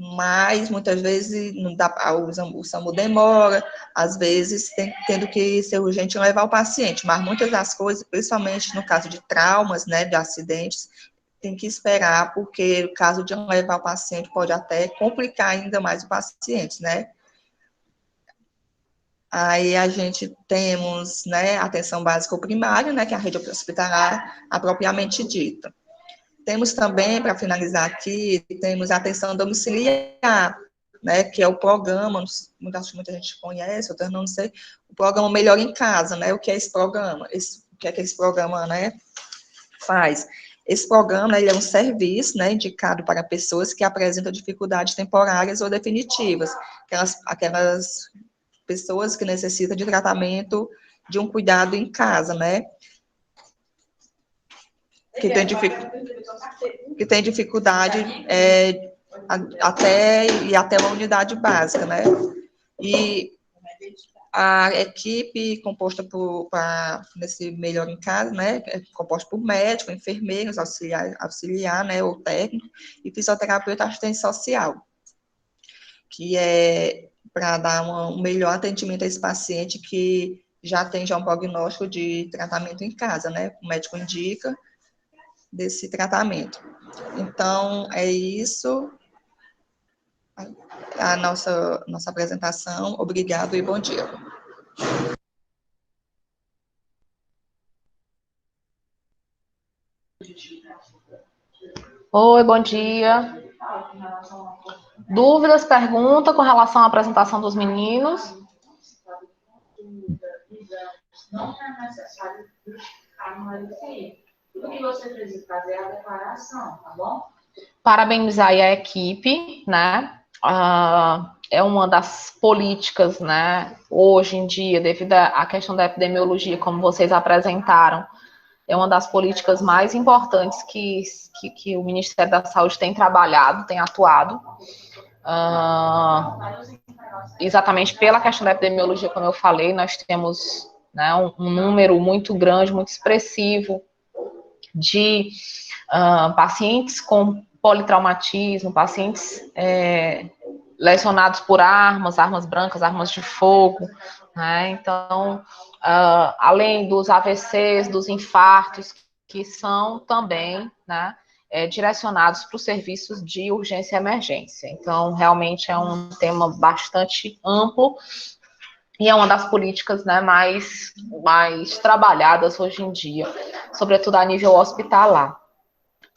mas muitas vezes não dá, o SAMU demora, às vezes tendo que ser urgente levar o paciente, mas muitas das coisas, principalmente no caso de traumas, né, de acidentes, tem que esperar, porque o caso de levar o paciente pode até complicar ainda mais o paciente, né? Aí a gente temos, né, atenção básica ou primária, né, que é a rede hospitalar propriamente dita. Temos também, para finalizar aqui, temos a atenção domiciliar, né, que é o programa, muita gente conhece, outras não sei, o programa Melhor em Casa, né, o que é esse programa? O que é que esse programa, né, faz? Esse programa, ele é um serviço, né, indicado para pessoas que apresentam dificuldades temporárias ou definitivas, aquelas pessoas que necessitam de tratamento, de um cuidado em casa, né, que tem dificuldade até uma unidade básica, né? E a equipe composta nesse Melhor em Casa, né, é composta por médicos, enfermeiros, auxiliar, né, ou técnico, e fisioterapeuta assistente social, que é para dar um melhor atendimento a esse paciente que já tem um prognóstico de tratamento em casa, né, o médico indica desse tratamento. Então, é isso, a nossa apresentação. Obrigado e bom dia. Oi, bom dia. Dúvidas, pergunta com relação à apresentação dos meninos? Não é necessário justificar no LCI. Tudo que você precisa fazer é a declaração, tá bom? Parabenizar aí a equipe, né? É uma das políticas, né? Hoje em dia, devido à questão da epidemiologia, como vocês apresentaram, é uma das políticas mais importantes que o Ministério da Saúde tem trabalhado, tem atuado. Exatamente pela questão da epidemiologia, como eu falei, nós temos, né, um número muito grande, muito expressivo de pacientes com politraumatismo, pacientes lesionados por armas brancas, armas de fogo, né? Então, além dos AVCs, dos infartos, que são também, né, direcionados para os serviços de urgência e emergência. Então, realmente é um tema bastante amplo e é uma das políticas, né, mais trabalhadas hoje em dia, sobretudo a nível hospitalar.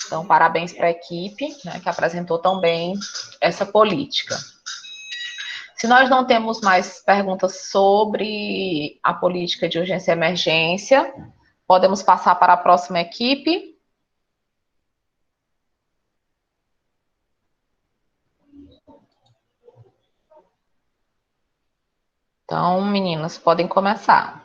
Então, parabéns para a equipe, né, que apresentou tão bem essa política. Se nós não temos mais perguntas sobre a política de urgência e emergência, podemos passar para a próxima equipe. Então, meninas, podem começar.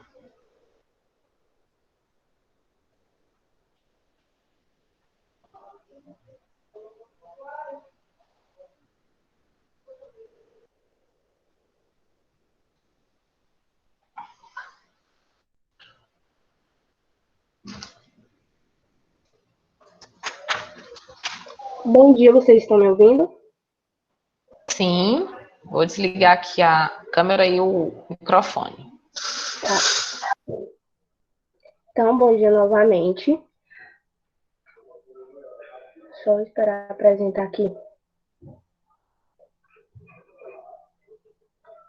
Bom dia, vocês estão me ouvindo? Sim, vou desligar aqui a câmera e o microfone. Tá. Então, bom dia novamente. Só esperar apresentar aqui.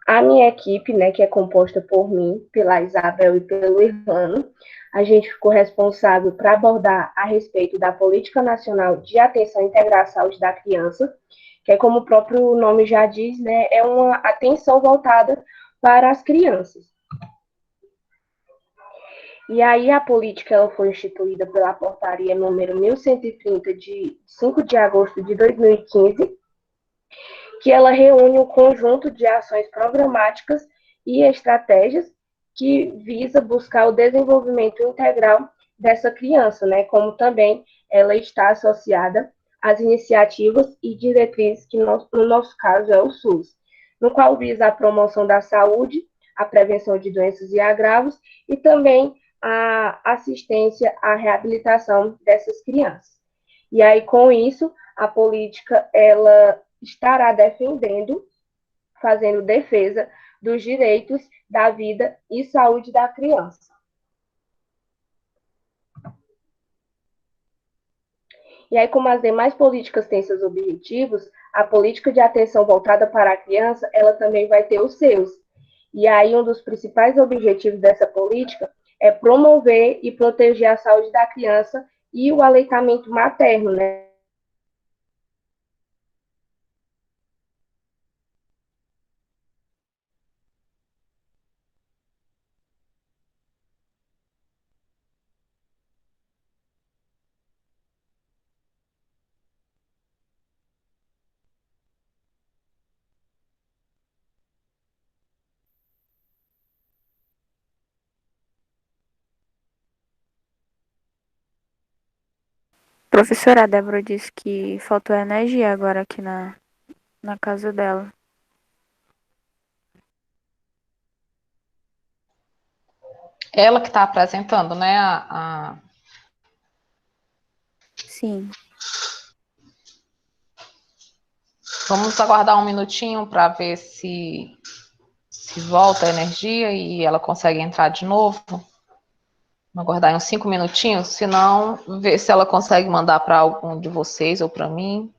A minha equipe, né, que é composta por mim, pela Isabel e pelo Ivano, a gente ficou responsável para abordar a respeito da Política Nacional de Atenção Integral à Saúde da Criança, que é como o próprio nome já diz, né, é uma atenção voltada para as crianças. E aí a política ela foi instituída pela portaria número 1130 de 5 de agosto de 2015, que ela reúne um conjunto de ações programáticas e estratégias que visa buscar o desenvolvimento integral dessa criança, né? Como também ela está associada às iniciativas e diretrizes que no nosso caso é o SUS, no qual visa a promoção da saúde, a prevenção de doenças e agravos e também a assistência à reabilitação dessas crianças. E aí, com isso, a política, ela estará defendendo, fazendo defesa dos direitos da vida e saúde da criança. E aí, como as demais políticas têm seus objetivos, a política de atenção voltada para a criança, ela também vai ter os seus. E aí, um dos principais objetivos dessa política é promover e proteger a saúde da criança e o aleitamento materno, né? Professora, Débora disse que faltou energia agora aqui na casa dela. Ela que está apresentando, né? Sim. Vamos aguardar um minutinho para ver se volta a energia e ela consegue entrar de novo. Vamos aguardar uns 5 minutinhos, se não, ver se ela consegue mandar para algum de vocês ou para mim.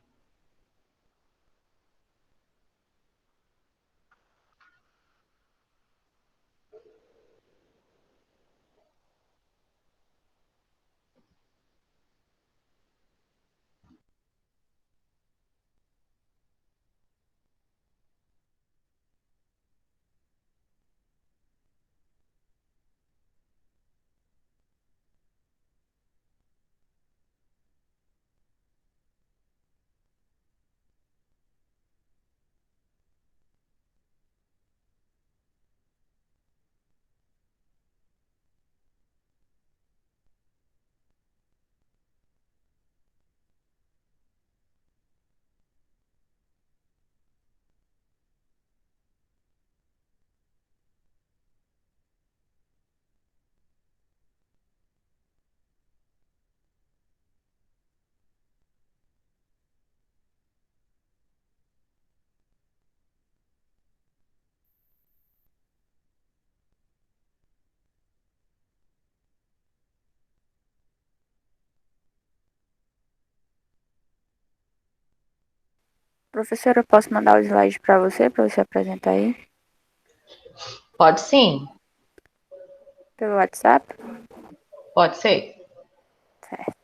Professora, eu posso mandar o slide para você apresentar aí? Pode sim, Pelo WhatsApp? pode ser. Certo.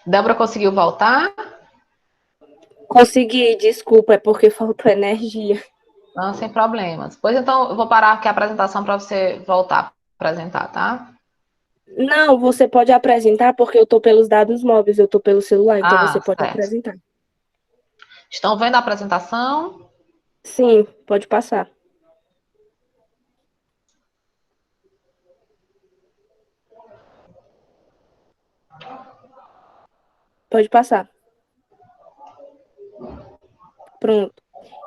Débora conseguiu voltar? Consegui, desculpa, é porque faltou energia. Não, sem problemas. Pois então, eu vou parar aqui a apresentação para você voltar a apresentar, tá? Não, você pode apresentar porque eu tô pelos dados móveis, eu tô pelo celular, então você Ah, pode certo. apresentar. Estão vendo a apresentação? Sim, pode passar. Pode passar. Pronto.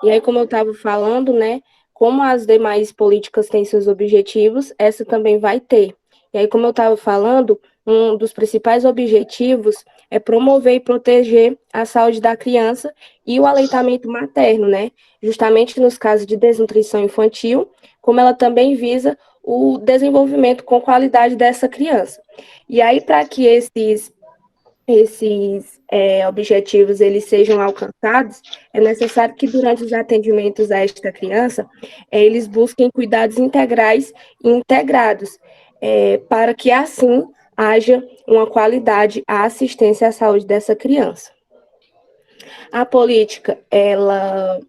E aí, como eu estava falando, né? Como as demais políticas têm seus objetivos, essa também vai ter. E aí, como eu estava falando, um dos principais objetivos é promover e proteger a saúde da criança e o aleitamento materno, né? Justamente nos casos de desnutrição infantil, como ela também visa o desenvolvimento com qualidade dessa criança. E aí, para que esses objetivos eles sejam alcançados, é necessário que durante os atendimentos a esta criança, eles busquem cuidados integrais e integrados, para que assim haja uma qualidade à assistência à saúde dessa criança. A política, ela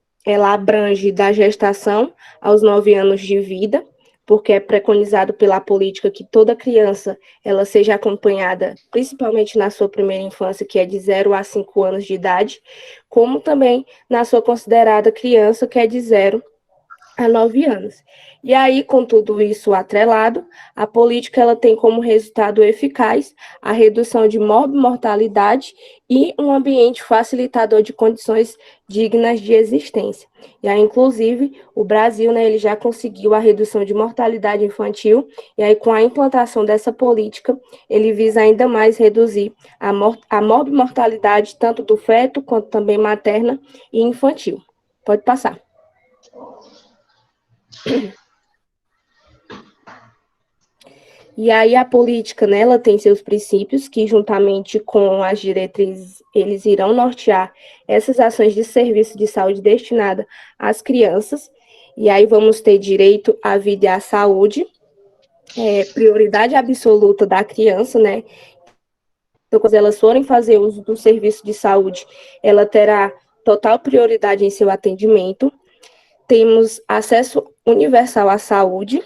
abrange da gestação aos 9 anos de vida, porque é preconizado pela política que toda criança ela seja acompanhada, principalmente na sua primeira infância, que é de 0 a 5 anos de idade, como também na sua considerada criança, que é de 0 a 9 anos. E aí, com tudo isso atrelado, a política ela tem como resultado eficaz a redução de morbimortalidade e um ambiente facilitador de condições dignas de existência. E aí, inclusive, o Brasil, né, ele já conseguiu a redução de mortalidade infantil, e aí, com a implantação dessa política, ele visa ainda mais reduzir a morbimortalidade tanto do feto, quanto também materna e infantil. Pode passar. E aí a política, né, ela tem seus princípios que, juntamente com as diretrizes, eles irão nortear essas ações de serviço de saúde destinada às crianças. E aí vamos ter direito à vida e à saúde, prioridade absoluta da criança, né? Então, quando elas forem fazer uso do serviço de saúde, ela terá total prioridade em seu atendimento. Temos acesso universal à saúde,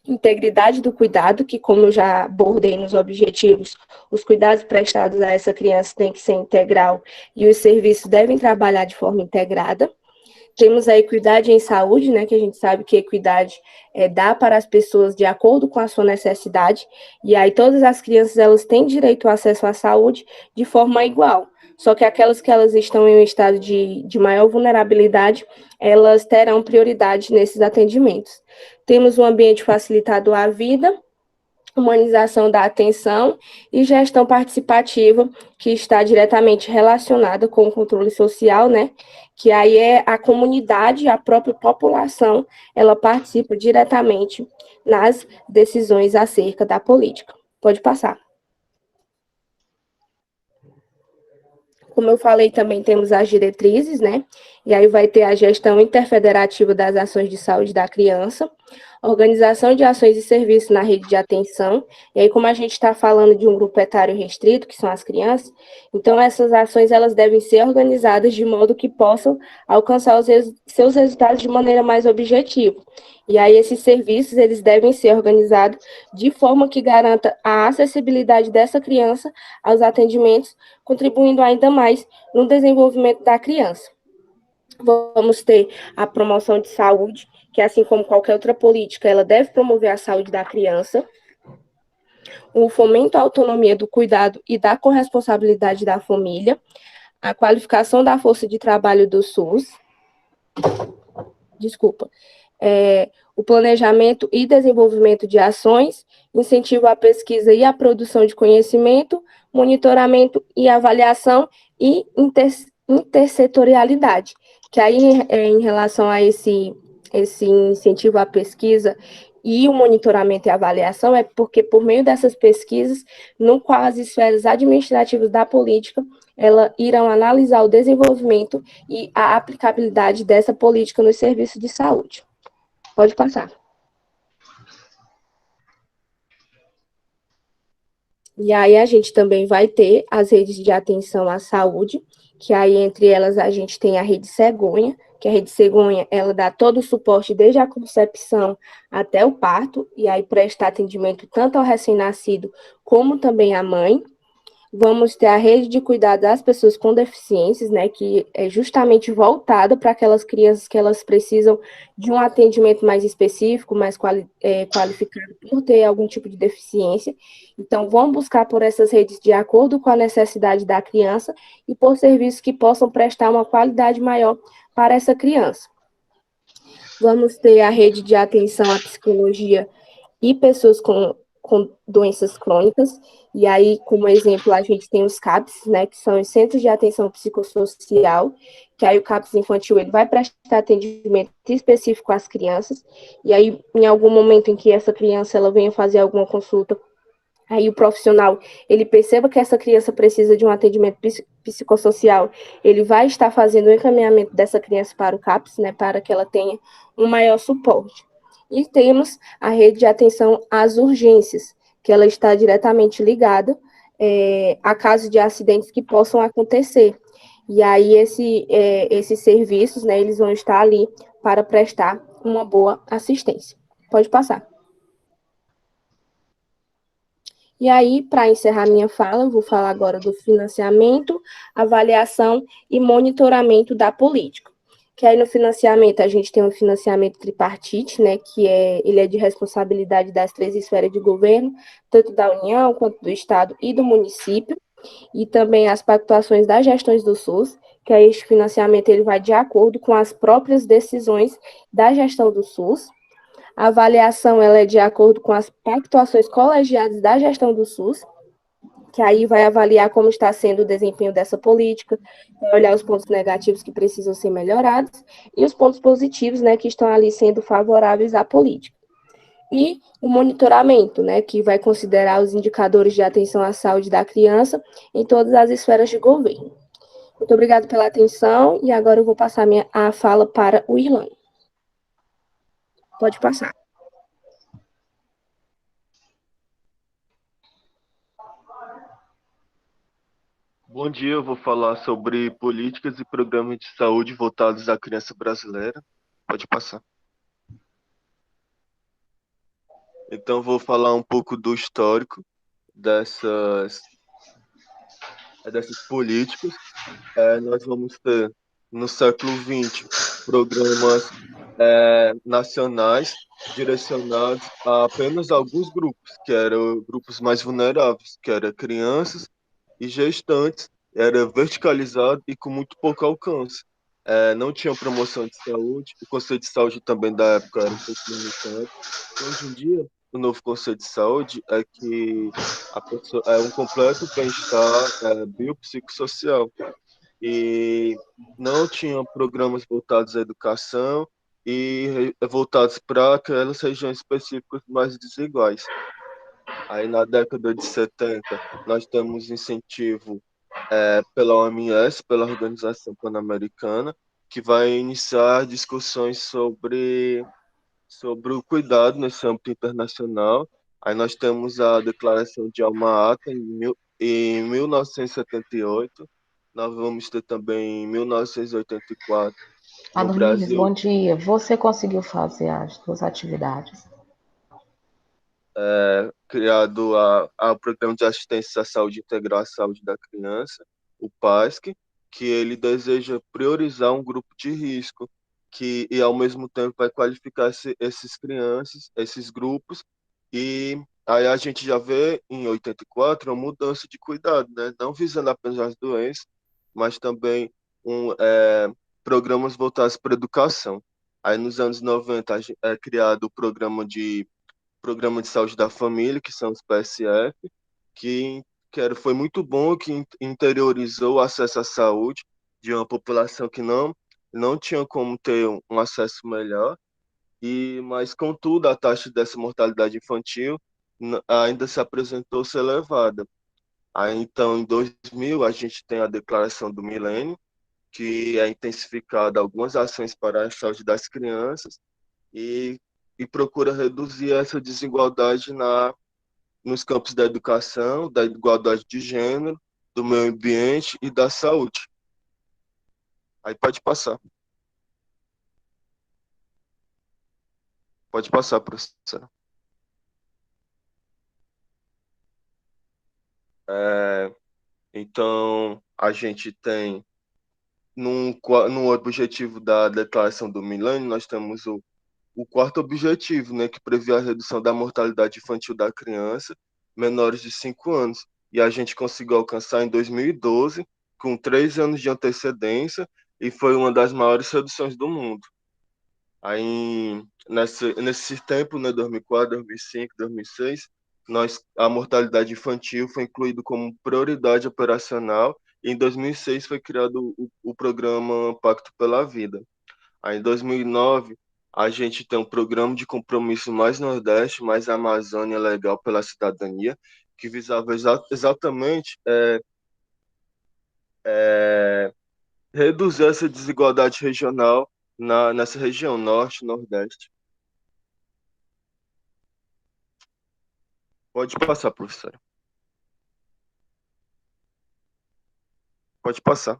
integridade do cuidado, que, como eu já abordei nos objetivos, os cuidados prestados a essa criança têm que ser integral e os serviços devem trabalhar de forma integrada. Temos a equidade em saúde, né, que a gente sabe que a equidade dá para as pessoas de acordo com a sua necessidade, e aí todas as crianças elas têm direito ao acesso à saúde de forma igual. Só que aquelas que elas estão em um estado de maior vulnerabilidade, elas terão prioridade nesses atendimentos. Temos um ambiente facilitado à vida, humanização da atenção e gestão participativa, que está diretamente relacionada com o controle social, né? Que aí é a comunidade, a própria população, ela participa diretamente nas decisões acerca da política. Pode passar. Como eu falei, também temos as diretrizes, né? E aí vai ter a gestão interfederativa das ações de saúde da criança, organização de ações e serviços na rede de atenção. E aí, como a gente está falando de um grupo etário restrito, que são as crianças, então essas ações elas devem ser organizadas de modo que possam alcançar seus resultados de maneira mais objetiva. E aí, esses serviços, eles devem ser organizados de forma que garanta a acessibilidade dessa criança aos atendimentos, contribuindo ainda mais no desenvolvimento da criança. Vamos ter a promoção de saúde, que assim como qualquer outra política, ela deve promover a saúde da criança. O fomento à autonomia do cuidado e da corresponsabilidade da família. A qualificação da força de trabalho do SUS. O planejamento e desenvolvimento de ações, incentivo à pesquisa e à produção de conhecimento, monitoramento e avaliação e intersetorialidade. Que aí, em relação a esse incentivo à pesquisa e o monitoramento e avaliação, é porque, por meio dessas pesquisas, no qual as esferas administrativas da política, elas irão analisar o desenvolvimento e a aplicabilidade dessa política nos serviços de saúde. Pode passar. E aí a gente também vai ter as redes de atenção à saúde, que aí entre elas a gente tem a Rede Cegonha, que a Rede Cegonha, ela dá todo o suporte desde a concepção até o parto, e aí presta atendimento tanto ao recém-nascido como também à mãe. Vamos ter a rede de cuidado das pessoas com deficiências, né, que é justamente voltada para aquelas crianças que elas precisam de um atendimento mais específico, mais qualificado por ter algum tipo de deficiência. Então, vamos buscar por essas redes de acordo com a necessidade da criança e por serviços que possam prestar uma qualidade maior para essa criança. Vamos ter a rede de atenção à psicologia e pessoas com com doenças crônicas, e aí, como exemplo, a gente tem os CAPS, né, que são os Centros de Atenção Psicossocial, que aí o CAPS infantil, ele vai prestar atendimento específico às crianças, e aí, em algum momento em que essa criança, ela venha fazer alguma consulta, aí o profissional, ele perceba que essa criança precisa de um atendimento psicossocial, ele vai estar fazendo o encaminhamento dessa criança para o CAPS, né, para que ela tenha um maior suporte. E temos a rede de atenção às urgências, que ela está diretamente ligada a casos de acidentes que possam acontecer. E aí esses serviços, né, eles vão estar ali para prestar uma boa assistência. Pode passar. E aí, para encerrar minha fala, eu vou falar agora do financiamento, avaliação e monitoramento da política. Que aí no financiamento a gente tem um financiamento tripartite, né, ele é de responsabilidade das 3 esferas de governo, tanto da União quanto do Estado e do município, e também as pactuações das gestões do SUS, que aí este financiamento ele vai de acordo com as próprias decisões da gestão do SUS. A avaliação ela é de acordo com as pactuações colegiadas da gestão do SUS, que aí vai avaliar como está sendo o desempenho dessa política, vai olhar os pontos negativos que precisam ser melhorados e os pontos positivos, né, que estão ali sendo favoráveis à política. E o monitoramento, né, que vai considerar os indicadores de atenção à saúde da criança em todas as esferas de governo. Muito obrigada pela atenção e agora eu vou passar a fala para o Irlanda. Pode passar. Bom dia, eu vou falar sobre políticas e programas de saúde voltados à criança brasileira. Pode passar. Então, vou falar um pouco do histórico dessas políticas. Nós vamos ter, no século XX, programas nacionais direcionados a apenas alguns grupos, que eram grupos mais vulneráveis, que eram crianças e gestantes, era verticalizado e com muito pouco alcance. Não tinha promoção de saúde, o conceito de saúde também da época era um pouco limitado. Hoje em dia, o novo conceito de saúde é que a pessoa é um completo bem-estar biopsicossocial e não tinha programas voltados à educação e voltados para aquelas regiões específicas mais desiguais. Aí na década de 70, nós temos incentivo pela OMS, pela Organização Pan-Americana, que vai iniciar discussões sobre o cuidado nesse âmbito internacional. Aí nós temos a Declaração de Alma-Ata em 1978, nós vamos ter também em 1984 no Adoniles, Brasil. bom dia. Você conseguiu fazer as 2 atividades? Criado o Programa de Assistência à Saúde Integral à Saúde da Criança, o PASC, que ele deseja priorizar um grupo de risco e ao mesmo tempo vai qualificar esses crianças, esses grupos, e aí a gente já vê em 84 uma mudança de cuidado, né? Não visando apenas as doenças, mas também programas voltados para a educação. Aí nos anos 90 é criado o Programa de Saúde da Família, que são os PSF, foi muito bom, que interiorizou o acesso à saúde de uma população que não tinha como ter um acesso melhor, mas, contudo, a taxa dessa mortalidade infantil ainda se apresentou ser elevada. Aí, então, em 2000, a gente tem a Declaração do Milênio, que é intensificada algumas ações para a saúde das crianças, e, e procura reduzir essa desigualdade nos campos da educação, da igualdade de gênero, do meio ambiente e da saúde. Aí pode passar. Pode passar, professora. Então, a gente tem, no objetivo da Declaração do Milênio, nós temos o quarto objetivo, né, que prevê a redução da mortalidade infantil da criança menores de 5 anos. E a gente conseguiu alcançar em 2012, com 3 anos de antecedência, e foi uma das maiores reduções do mundo. Aí, nesse tempo, né, 2004, 2005, 2006, a mortalidade infantil foi incluído como prioridade operacional e em 2006 foi criado o programa Pacto pela Vida. Aí em 2009 a gente tem um programa de compromisso Mais Nordeste, Mais Amazônia Legal pela Cidadania, que visava exatamente reduzir essa desigualdade regional nessa região, Norte e Nordeste. Pode passar, professora. Pode passar.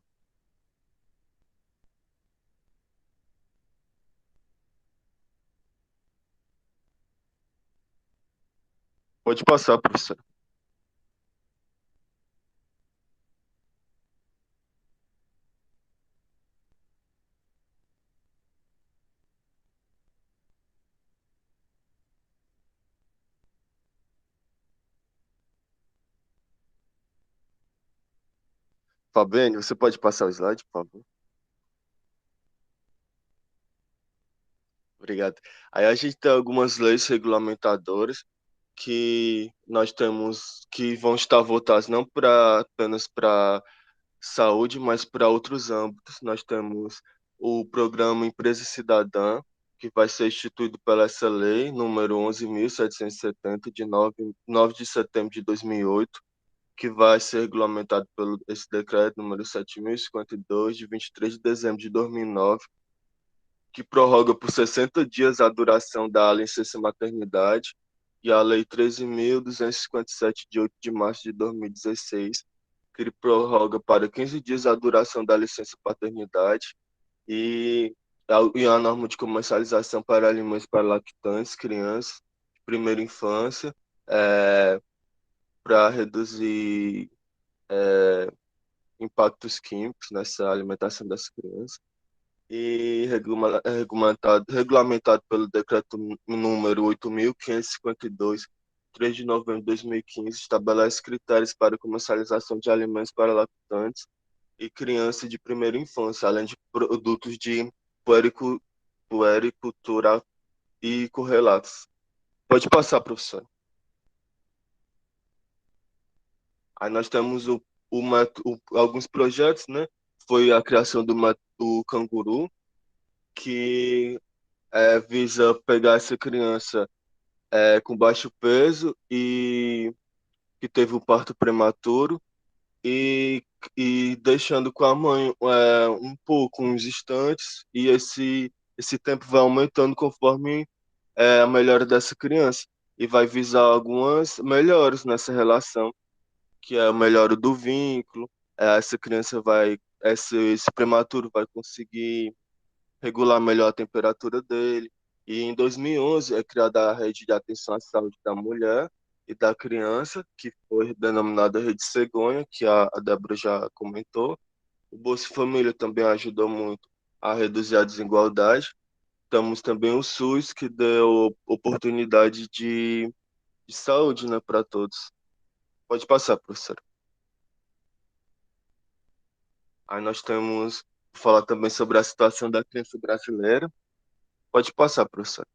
Pode passar, professora. Fabiane, você pode passar o slide, por favor? Obrigado. Aí a gente tem algumas leis regulamentadoras que nós temos que vão estar votadas não apenas para saúde, mas para outros âmbitos. Nós temos o programa Empresa Cidadã, que vai ser instituído pela essa lei, número 11.770, de 9 de setembro de 2008, que vai ser regulamentado pelo esse decreto número 7.052, de 23 de dezembro de 2009, que prorroga por 60 dias a duração da licença maternidade, e a Lei 13.257, de 8 de março de 2016, que ele prorroga para 15 dias a duração da licença paternidade, e a norma de comercialização para alimentos para lactantes, crianças, de primeira infância, para reduzir impactos químicos nessa alimentação das crianças, e regulamentado pelo decreto número 8.552, 3 de novembro de 2015, estabelece critérios para comercialização de alimentos para lactantes e crianças de primeira infância, além de produtos de puericultura e correlatos. Pode passar, professor. Aí nós temos alguns projetos, né? Foi a criação do Canguru, que visa pegar essa criança com baixo peso e que teve o parto prematuro e, e deixando com a mãe um pouco, uns instantes, e esse tempo vai aumentando conforme a melhora dessa criança. E vai visar algumas melhores nessa relação, que é a melhora do vínculo, essa criança esse prematuro vai conseguir regular melhor a temperatura dele. E em 2011 é criada a Rede de Atenção à Saúde da Mulher e da Criança, que foi denominada Rede Cegonha, que a Débora já comentou. O Bolsa Família também ajudou muito a reduzir a desigualdade. Temos também o SUS, que deu oportunidade de saúde, né, para todos. Pode passar, professor. Aí nós temos, vou falar também sobre a situação da criança brasileira. Pode passar, professor.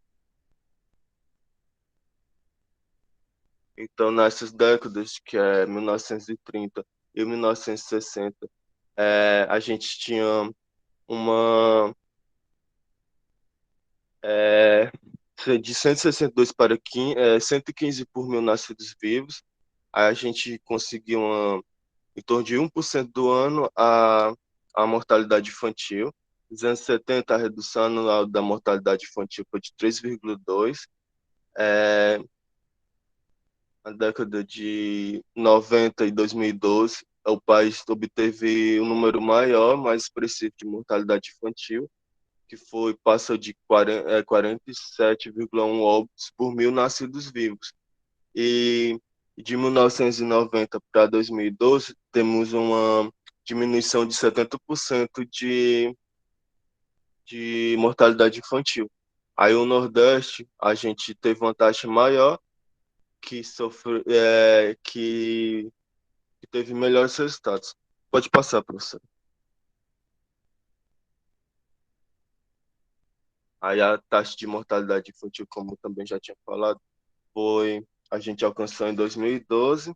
Então, nessas décadas, que é 1930 e 1960, a gente tinha uma é, de 162 para 115 por mil nascidos vivos. Aí a gente conseguiu em torno de 1% do ano a mortalidade infantil. Nos anos 70, a redução anual da mortalidade infantil foi de 3,2. É, na década de 90 e 2012, o país obteve um número maior, mais expressivo de mortalidade infantil, que passa de 47,1 óbitos por mil nascidos vivos. E de 1990 para 2012, temos uma diminuição de 70% de mortalidade infantil. Aí o Nordeste, a gente teve uma taxa maior, que sofre, que teve melhores resultados. Pode passar, professor. Aí a taxa de mortalidade infantil, como eu também já tinha falado, foi a gente alcançou em 2012.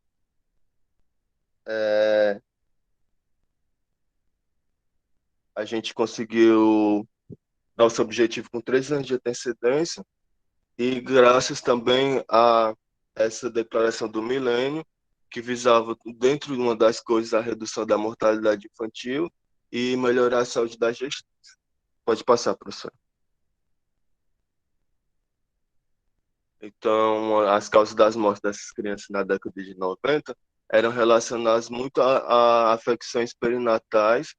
É, a gente conseguiu nosso objetivo com 3 anos de antecedência e graças também a essa declaração do milênio, que visava, dentro de uma das coisas, a redução da mortalidade infantil e melhorar a saúde da gestante. Pode passar, professor. Então, as causas das mortes dessas crianças na década de 90 eram relacionadas muito a afecções perinatais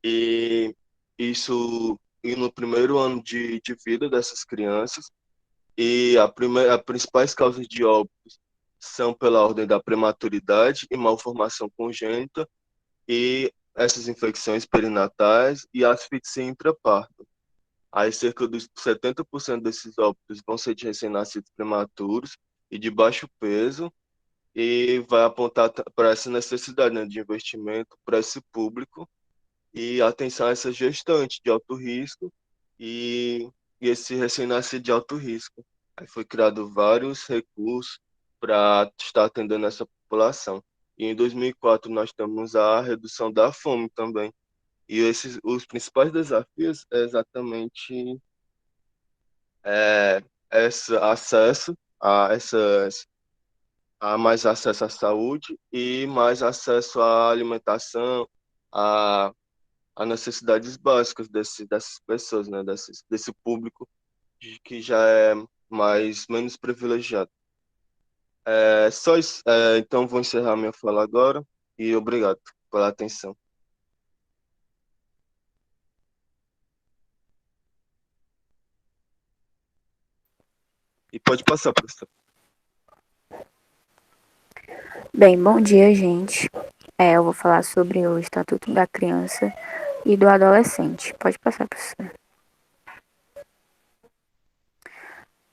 e isso e no primeiro ano de vida dessas crianças. E as principais causas de óbitos são pela ordem da prematuridade e malformação congênita e essas infecções perinatais e asfixia intraparto. Aí cerca dos 70% desses óbitos vão ser de recém-nascidos prematuros e de baixo peso, e vai apontar para essa necessidade, né, de investimento para esse público e atenção a essa gestante de alto risco e, e esse recém-nascido de alto risco. Aí foi criado vários recursos para estar atendendo essa população. E em 2004 nós temos a redução da fome também. E os principais desafios é exatamente é, esse acesso a essas a mais acesso à saúde e mais acesso à alimentação, a necessidades básicas dessas pessoas, né? Desse público que já é menos privilegiado. Só isso. Então, vou encerrar minha fala agora e obrigado pela atenção. E pode passar, professor. Bem, bom dia, gente. Eu vou falar sobre o Estatuto da Criança e do Adolescente. Pode passar, professor.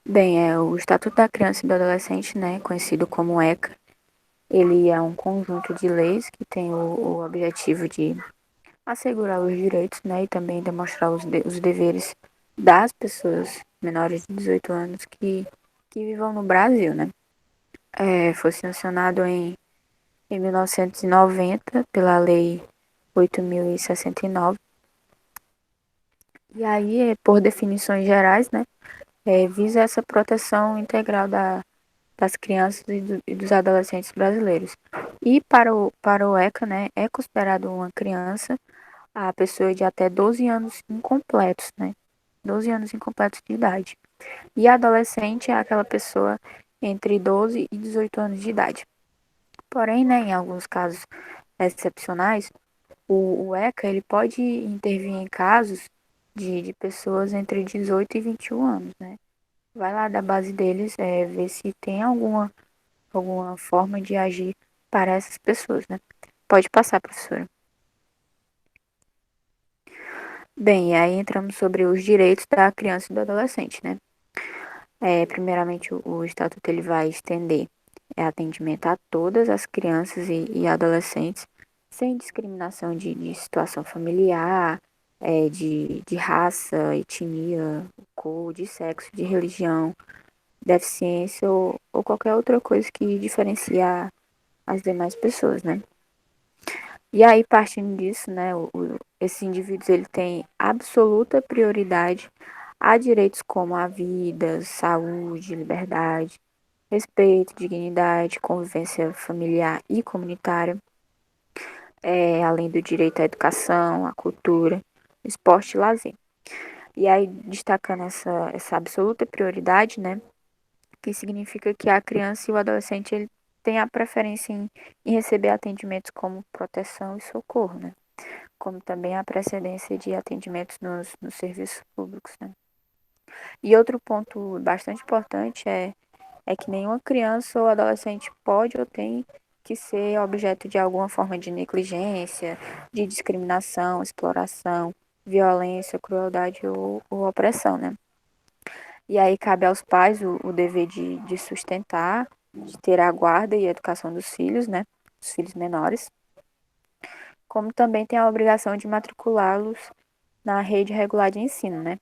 Bem, o Estatuto da Criança e do Adolescente, né, conhecido como ECA, ele é um conjunto de leis que tem o objetivo de assegurar os direitos, né, e também demonstrar os deveres das pessoas menores de 18 anos que vivam no Brasil, né. Foi sancionado em 1990 pela Lei 8.069. E aí, por definições gerais, né, visa essa proteção integral das crianças e dos adolescentes brasileiros. E para o ECA, né, é considerado uma criança a pessoa de até 12 anos incompletos, né? 12 anos incompletos de idade. E adolescente é aquela pessoa entre 12 e 18 anos de idade. Porém, né, em alguns casos excepcionais, o ECA ele pode intervir em casos de pessoas entre 18 e 21 anos, né? Vai lá da base deles, ver se tem alguma forma de agir para essas pessoas, né? Pode passar, professora. Bem, aí entramos sobre os direitos da criança e do adolescente, né? Primeiramente, o Estatuto ele vai estender atendimento a todas as crianças e adolescentes, sem discriminação de situação familiar, de raça, etnia, cor, de sexo, de religião, deficiência ou qualquer outra coisa que diferencia as demais pessoas, né? E aí, partindo disso, né, esses indivíduos ele têm absoluta prioridade a direitos como a vida, saúde, liberdade, respeito, dignidade, convivência familiar e comunitária, além do direito à educação, à cultura, esporte e lazer. E aí, destacando essa absoluta prioridade, né, que significa que a criança e o adolescente ele tem a preferência em receber atendimentos como proteção e socorro, né? Como também a precedência de atendimentos nos serviços públicos, né? E outro ponto bastante importante é que nenhuma criança ou adolescente pode ou tem que ser objeto de alguma forma de negligência, de discriminação, exploração, violência, crueldade ou opressão, né? E aí cabe aos pais o dever de sustentar, de ter a guarda e a educação dos filhos, né? Dos filhos menores. Como também tem a obrigação de matriculá-los na rede regular de ensino, né?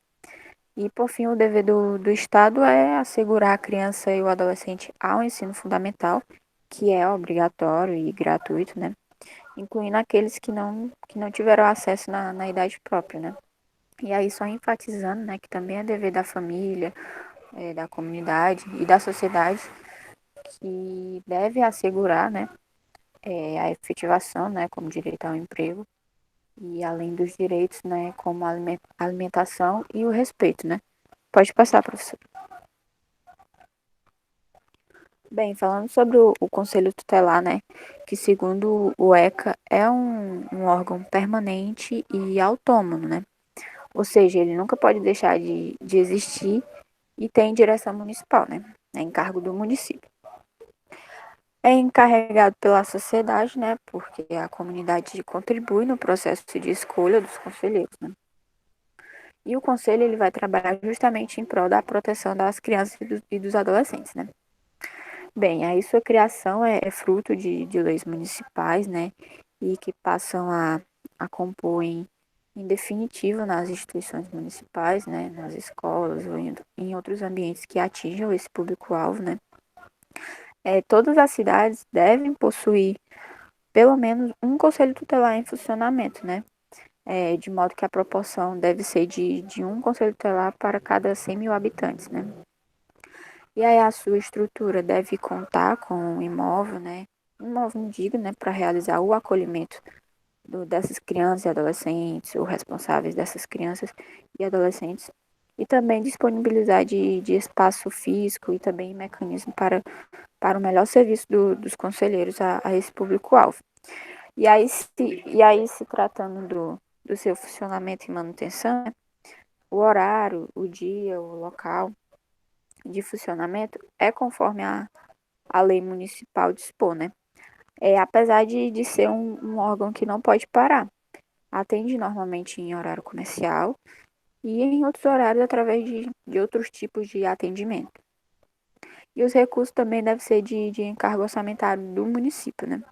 E, por fim, o dever do Estado é assegurar a criança e o adolescente ao ensino fundamental, que é obrigatório e gratuito, né? Incluindo aqueles que não tiveram acesso na idade própria, né? E aí, só enfatizando, né, que também é dever da família, da comunidade e da sociedade, que deve assegurar, né, a efetivação, né, como direito ao emprego, e além dos direitos, né, como a alimentação e o respeito, né? Pode passar, professor. Bem, falando sobre o Conselho Tutelar, né, que segundo o ECA é um órgão permanente e autônomo, né? Ou seja, ele nunca pode deixar de existir e tem direção municipal, né? É encargo do município. É encarregado pela sociedade, né? Porque a comunidade contribui no processo de escolha dos conselheiros, né? E o conselho ele vai trabalhar justamente em prol da proteção das crianças e dos adolescentes, né? Bem, aí sua criação é fruto de leis municipais, né? E que passam a compor em definitivo nas instituições municipais, né? Nas escolas ou em outros ambientes que atinjam esse público-alvo, né? Todas as cidades devem possuir pelo menos um conselho tutelar em funcionamento, né? De modo que a proporção deve ser de um conselho tutelar para cada 100 mil habitantes, né? E aí a sua estrutura deve contar com um imóvel, né? Um imóvel digno, né? Para realizar o acolhimento dessas crianças e adolescentes, ou responsáveis dessas crianças e adolescentes, e também disponibilizar de espaço físico e também mecanismo para o melhor serviço dos conselheiros a esse público-alvo. E aí, se tratando do seu funcionamento e manutenção, o horário, o dia, o local de funcionamento é conforme a lei municipal dispor, né? Apesar de ser um órgão que não pode parar. Atende normalmente em horário comercial e em outros horários através de outros tipos de atendimento. E os recursos também devem ser de encargo orçamentário do município, né?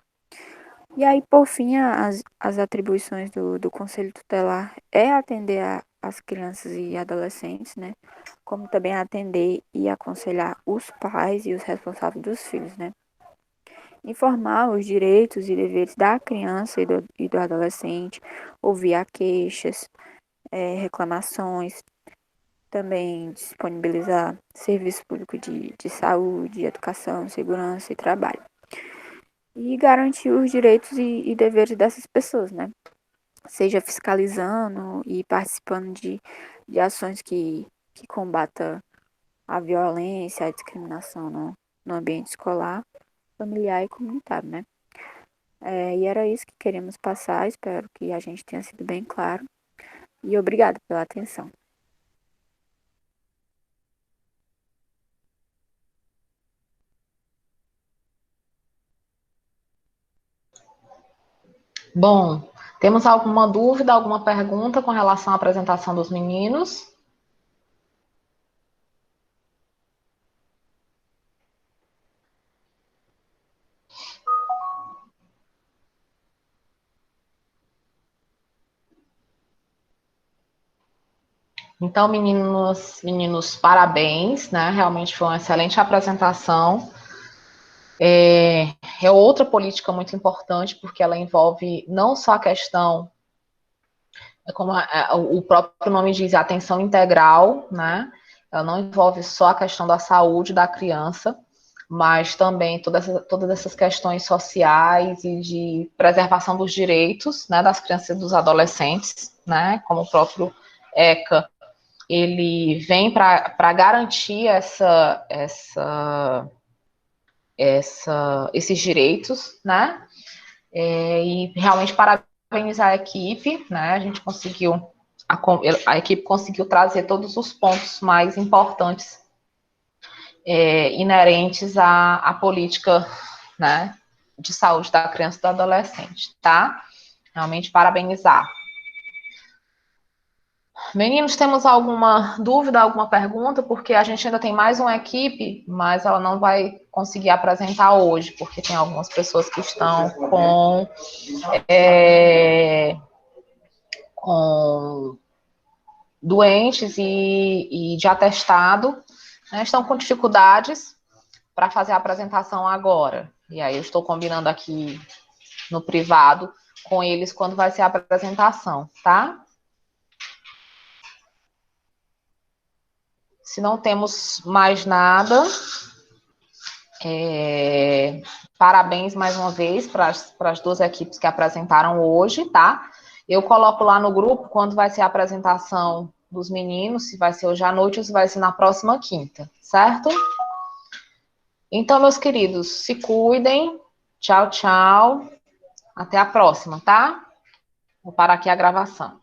E aí, por fim, as atribuições do Conselho Tutelar é atender as crianças e adolescentes, né? Como também atender e aconselhar os pais e os responsáveis dos filhos, né? Informar os direitos e deveres da criança e do adolescente, ouvir as queixas, reclamações, também disponibilizar serviço público de saúde, educação, segurança e trabalho. E garantir os direitos e deveres dessas pessoas, né? Seja fiscalizando e participando de ações que combata a violência, a discriminação no ambiente escolar, familiar e comunitário, né? E era isso que queríamos passar, espero que a gente tenha sido bem claro. E obrigada pela atenção. Bom, temos alguma dúvida, alguma pergunta com relação à apresentação dos meninos? Então, meninos, parabéns, né? Realmente foi uma excelente apresentação. É outra política muito importante, porque ela envolve não só a questão, como o próprio nome diz, a atenção integral, né? Ela não envolve só a questão da saúde da criança, mas também todas essas questões sociais e de preservação dos direitos, né, das crianças e dos adolescentes, né? Como o próprio ECA ele vem para garantir esses direitos, né? E realmente parabenizar a equipe, né? A equipe conseguiu trazer todos os pontos mais importantes inerentes à política, né, de saúde da criança e do adolescente, tá? Realmente parabenizar. Meninos, temos alguma dúvida, alguma pergunta? Porque a gente ainda tem mais uma equipe, mas ela não vai conseguir apresentar hoje, porque tem algumas pessoas que estão com doentes e de atestado, né, estão com dificuldades para fazer a apresentação agora. E aí eu estou combinando aqui no privado com eles quando vai ser a apresentação, tá? Se não temos mais nada, parabéns mais uma vez para as duas equipes que apresentaram hoje, tá? Eu coloco lá no grupo quando vai ser a apresentação dos meninos, se vai ser hoje à noite ou se vai ser na próxima quinta, certo? Então, meus queridos, se cuidem. Tchau, tchau. Até a próxima, tá? Vou parar aqui a gravação.